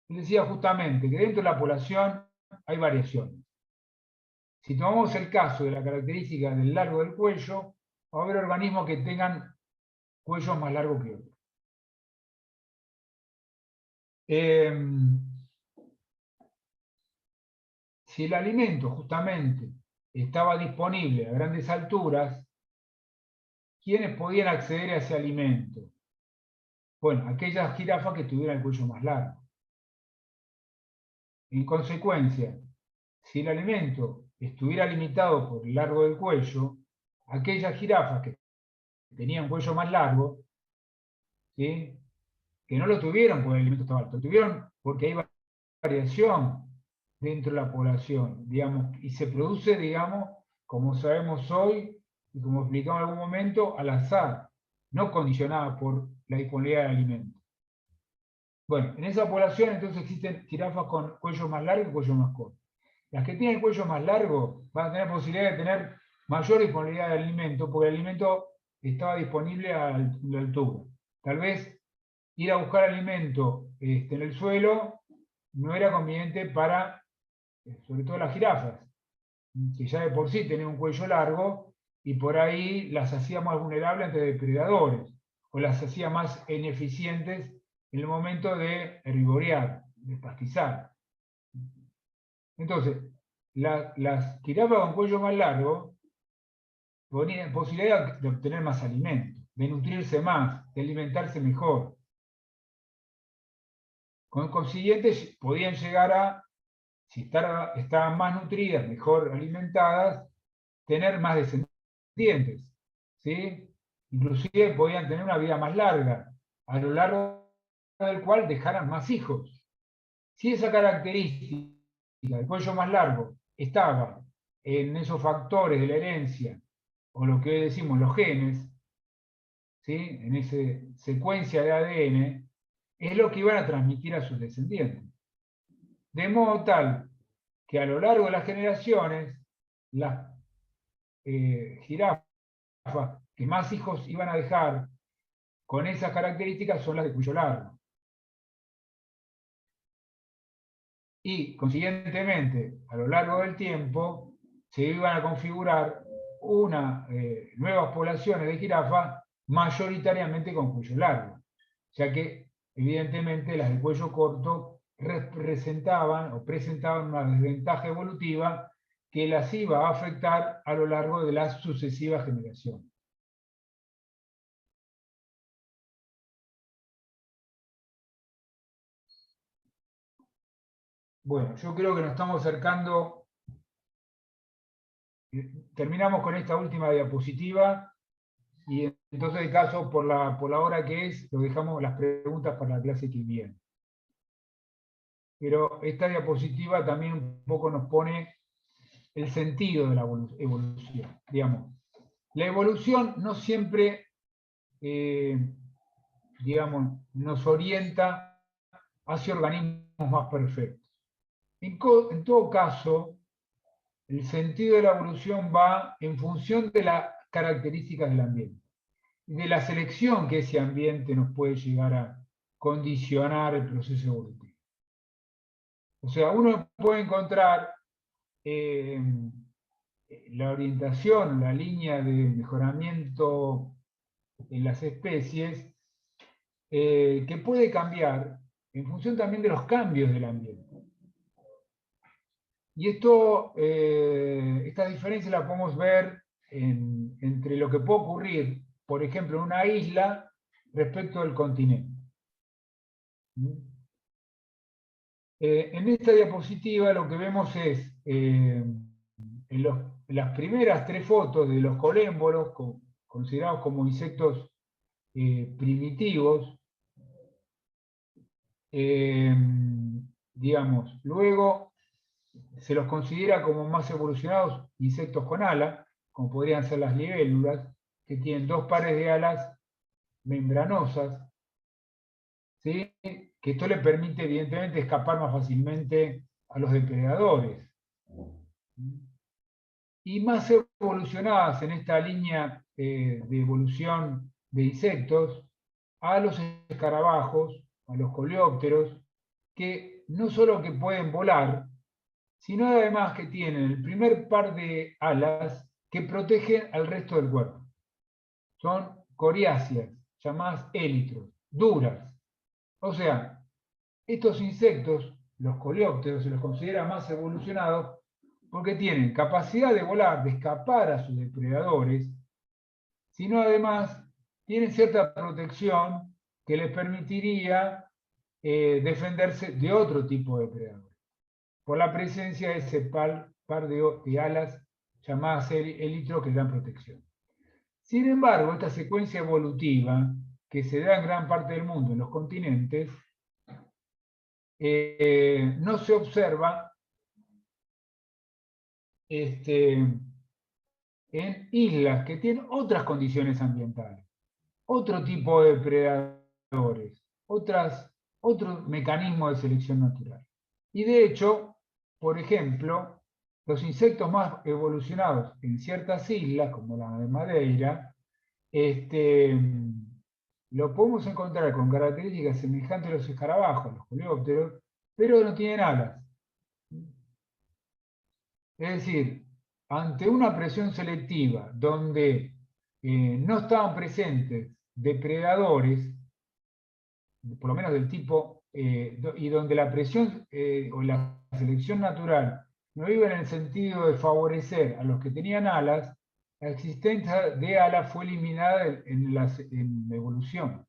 Él decía justamente que dentro de la población hay variaciones. Si tomamos el caso de la característica del largo del cuello, va a haber organismos que tengan cuellos más largos que otros. Si el alimento justamente estaba disponible a grandes alturas, ¿quiénes podían acceder a ese alimento? Bueno, aquellas jirafas que tuvieran el cuello más largo. En consecuencia, si el alimento estuviera limitado por el largo del cuello, aquellas jirafas que tenían cuello más largo, ¿sí? Que no lo tuvieron porque el alimento estaba alto, lo tuvieron porque hay variación dentro de la población, digamos, y se produce, digamos, como sabemos hoy, y como explicamos en algún momento, al azar, no condicionada por la disponibilidad de alimentos. Bueno, en esa población entonces existen jirafas con cuello más largo y cuello más corto. Las que tienen el cuello más largo van a tener posibilidad de tener mayor disponibilidad de alimento, porque el alimento estaba disponible a la altura. Tal vez ir a buscar alimento en el suelo no era conveniente para, sobre todo las jirafas, que ya de por sí tenían un cuello largo, y por ahí las hacía más vulnerables ante depredadores, o las hacía más ineficientes en el momento de herbivorear, de pastizar. Entonces, las jirafas con cuello más largo tenían posibilidad de obtener más alimento, de nutrirse más, de alimentarse mejor. Con consiguiente, podían llegar a, si estaban más nutridas, mejor alimentadas, tener más descendientes, ¿sí? Inclusive podían tener una vida más larga, a lo largo del cual dejaran más hijos. Si esa característica del cuello más largo estaba en esos factores de la herencia, o lo que decimos los genes, ¿sí? En esa secuencia de ADN, es lo que iban a transmitir a sus descendientes. De modo tal que a lo largo de las generaciones, las jirafas que más hijos iban a dejar con esas características son las de cuello largo. Y, consiguientemente, a lo largo del tiempo, se iban a configurar nuevas poblaciones de jirafas mayoritariamente con cuello largo. Ya que, evidentemente, las de cuello corto representaban o presentaban una desventaja evolutiva que las iba a afectar a lo largo de las sucesivas generaciones. Bueno, yo creo que nos estamos acercando. Terminamos con esta última diapositiva y entonces, de caso, por la hora que es, lo dejamos las preguntas para la clase que viene. Pero esta diapositiva también un poco nos pone el sentido de la evolución. Digamos, la evolución no siempre, digamos, nos orienta hacia organismos más perfectos. En todo caso, el sentido de la evolución va en función de las características del ambiente. de la selección que ese ambiente nos puede llegar a condicionar el proceso evolutivo. O sea, uno puede encontrar la orientación, la línea de mejoramiento en las especies, que puede cambiar en función también de los cambios del ambiente. Y esta diferencia la podemos ver entre lo que puede ocurrir, por ejemplo, en una isla respecto al continente. En esta diapositiva lo que vemos es, en las primeras 3 fotos de los colémbolos, considerados como insectos primitivos, digamos, luego se los considera como más evolucionados insectos con ala, como podrían ser las libélulas, que tienen 2 pares de alas membranosas, ¿sí? Que esto le permite evidentemente escapar más fácilmente a los depredadores. Y más evolucionadas en esta línea de evolución de insectos, a los escarabajos, a los coleópteros, que no solo que pueden volar, sino además que tienen el primer par de alas que protegen al resto del cuerpo. Son coriáceas, llamadas élitros, duras. O sea, estos insectos, los coleópteros, se los considera más evolucionados porque tienen capacidad de volar, de escapar a sus depredadores, sino además tienen cierta protección que les permitiría defenderse de otro tipo de depredadores, por la presencia de ese par de alas llamadas élitros que dan protección. Sin embargo, esta secuencia evolutiva, que se da en gran parte del mundo, en los continentes, no se observa en islas que tienen otras condiciones ambientales, otro tipo de depredadores, otro mecanismo de selección natural. Y de hecho, por ejemplo, los insectos más evolucionados en ciertas islas, como la de Madeira, lo podemos encontrar con características semejantes a los escarabajos, los coleópteros, pero no tienen alas. Es decir, ante una presión selectiva donde no estaban presentes depredadores, por lo menos del tipo, y donde la presión o la selección natural no iba en el sentido de favorecer a los que tenían alas, la existencia de alas fue eliminada en la evolución.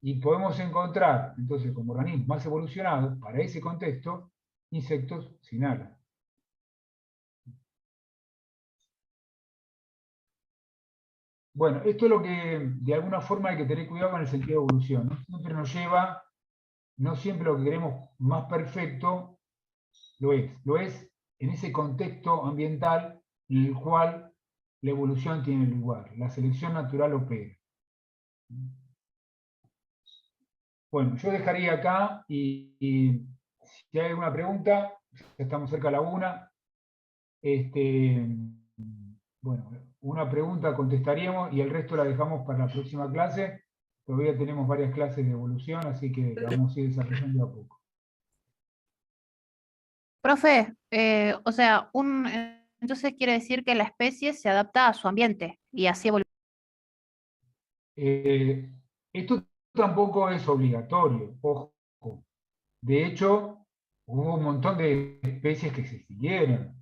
Y podemos encontrar, entonces, como organismos más evolucionados, para ese contexto, insectos sin alas. Bueno, esto es lo que de alguna forma hay que tener cuidado con el sentido de evolución. No siempre nos lleva, no siempre lo que queremos más perfecto lo es en ese contexto ambiental en el cual la evolución tiene lugar, la selección natural opera. Bueno, yo dejaría acá y si hay alguna pregunta, ya estamos cerca de la 1. Bueno, una pregunta contestaríamos y el resto la dejamos para la próxima clase. Todavía tenemos varias clases de evolución, así que vamos a ir desarrollando a poco. Profe, o sea, entonces quiere decir que la especie se adapta a su ambiente y así evoluciona. Esto tampoco es obligatorio, ojo. De hecho, hubo un montón de especies que se extinguieron.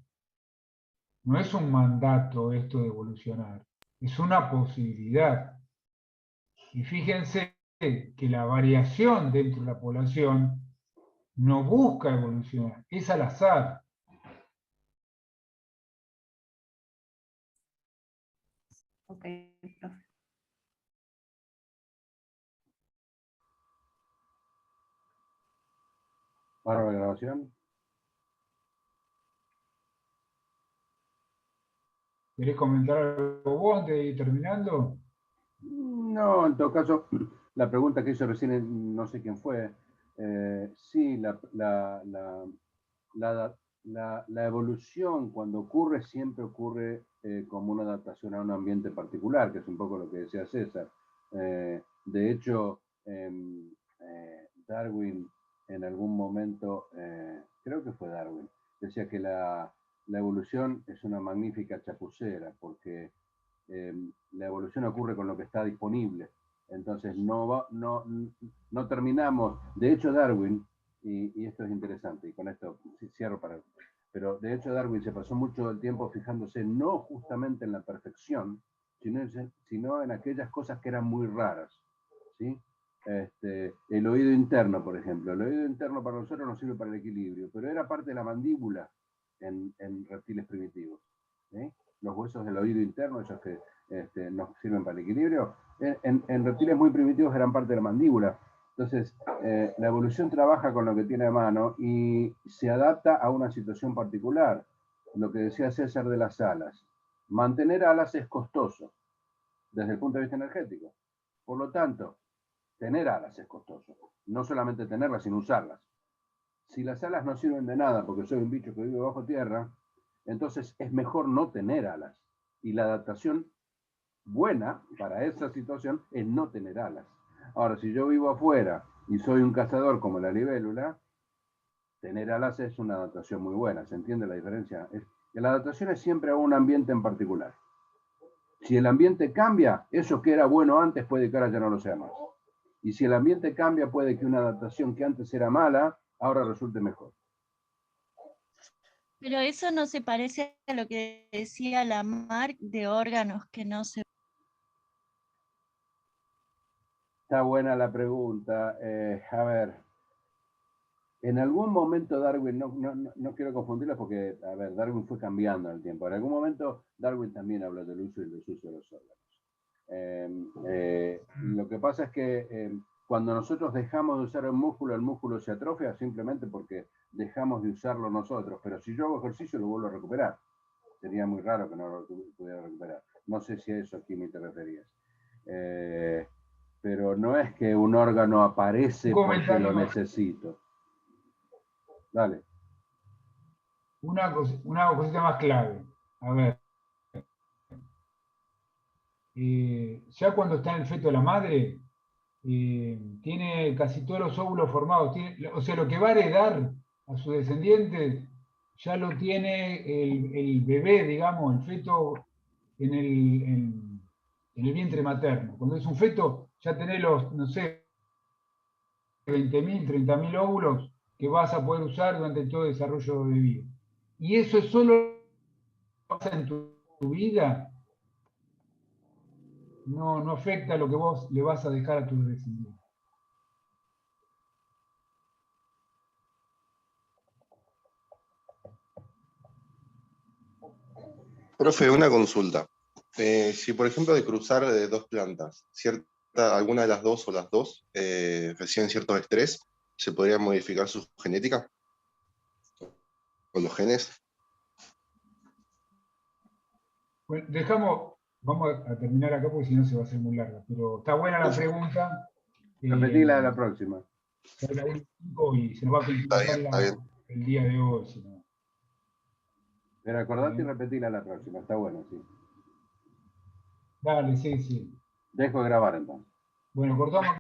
No es un mandato esto de evolucionar, es una posibilidad. Y fíjense que la variación dentro de la población no busca evolucionar, es al azar. Ok, profe. ¿Para la grabación? ¿Querés comentar algo vos antes de ir terminando? No, en todo caso, la pregunta que hizo recién, no sé quién fue, sí, la la evolución, cuando ocurre, siempre ocurre como una adaptación a un ambiente particular, que es un poco lo que decía César. De hecho, Darwin en algún momento, creo que fue Darwin, decía que la evolución es una magnífica chapucera, porque la evolución ocurre con lo que está disponible. Entonces no terminamos. De hecho, Darwin, y esto es interesante, y con esto cierro pero de hecho Darwin se pasó mucho el tiempo fijándose no justamente en la perfección, sino en aquellas cosas que eran muy raras, ¿sí? El oído interno, por ejemplo. El oído interno para nosotros no sirve para el equilibrio, pero era parte de la mandíbula en reptiles primitivos, ¿sí? Los huesos del oído interno, esos que nos sirven para el equilibrio, en reptiles muy primitivos eran parte de la mandíbula. Entonces, la evolución trabaja con lo que tiene a mano y se adapta a una situación particular. Lo que decía César de las alas. Mantener alas es costoso, desde el punto de vista energético. Por lo tanto, tener alas es costoso. No solamente tenerlas, sino usarlas. Si las alas no sirven de nada, porque soy un bicho que vive bajo tierra, entonces es mejor no tener alas. Y la adaptación buena para esa situación es no tener alas. Ahora, si yo vivo afuera y soy un cazador como la libélula, tener alas es una adaptación muy buena. ¿Se entiende la diferencia? La adaptación es siempre a un ambiente en particular. Si el ambiente cambia, eso que era bueno antes puede que ahora ya no lo sea más. Y si el ambiente cambia, puede que una adaptación que antes era mala, ahora resulte mejor. Pero eso no se parece a lo que decía Lamarck de órganos que no se... Está buena la pregunta. A ver, en algún momento Darwin, no quiero confundirlo porque, a ver, Darwin fue cambiando en el tiempo. En algún momento Darwin también habló del uso y el desuso de los órganos. Lo que pasa es que cuando nosotros dejamos de usar el músculo se atrofia simplemente porque dejamos de usarlo nosotros. Pero si yo hago ejercicio, lo vuelvo a recuperar. Sería muy raro que no lo pudiera recuperar. No sé si a eso aquí me te referías. Pero no es que un órgano aparece porque lo necesito. Dale. Una cosita más clave. A ver. Ya cuando está en el feto de la madre, tiene casi todos los óvulos formados. O sea, lo que va a heredar a sus descendientes ya lo tiene el bebé, digamos, el feto en el vientre materno. Cuando es un feto, ya tenés los, no sé, 20.000, 30.000 óvulos que vas a poder usar durante todo el desarrollo de vida. Y eso es solo en tu vida. No afecta lo que vos le vas a dejar a tus descendientes. Profe, una consulta. Si, por ejemplo, de cruzar dos plantas, alguna de las dos o las dos reciben cierto estrés, ¿se podría modificar su genética? ¿O los genes? Bueno, vamos a terminar acá porque si no se va a hacer muy larga, pero está buena la pregunta. Repetila la próxima. Y se nos va a complicar el día de hoy. Si no. Pero acordate y repetila la próxima, está bueno, sí. Dale, sí. Dejo de grabar entonces. Bueno, cortamos.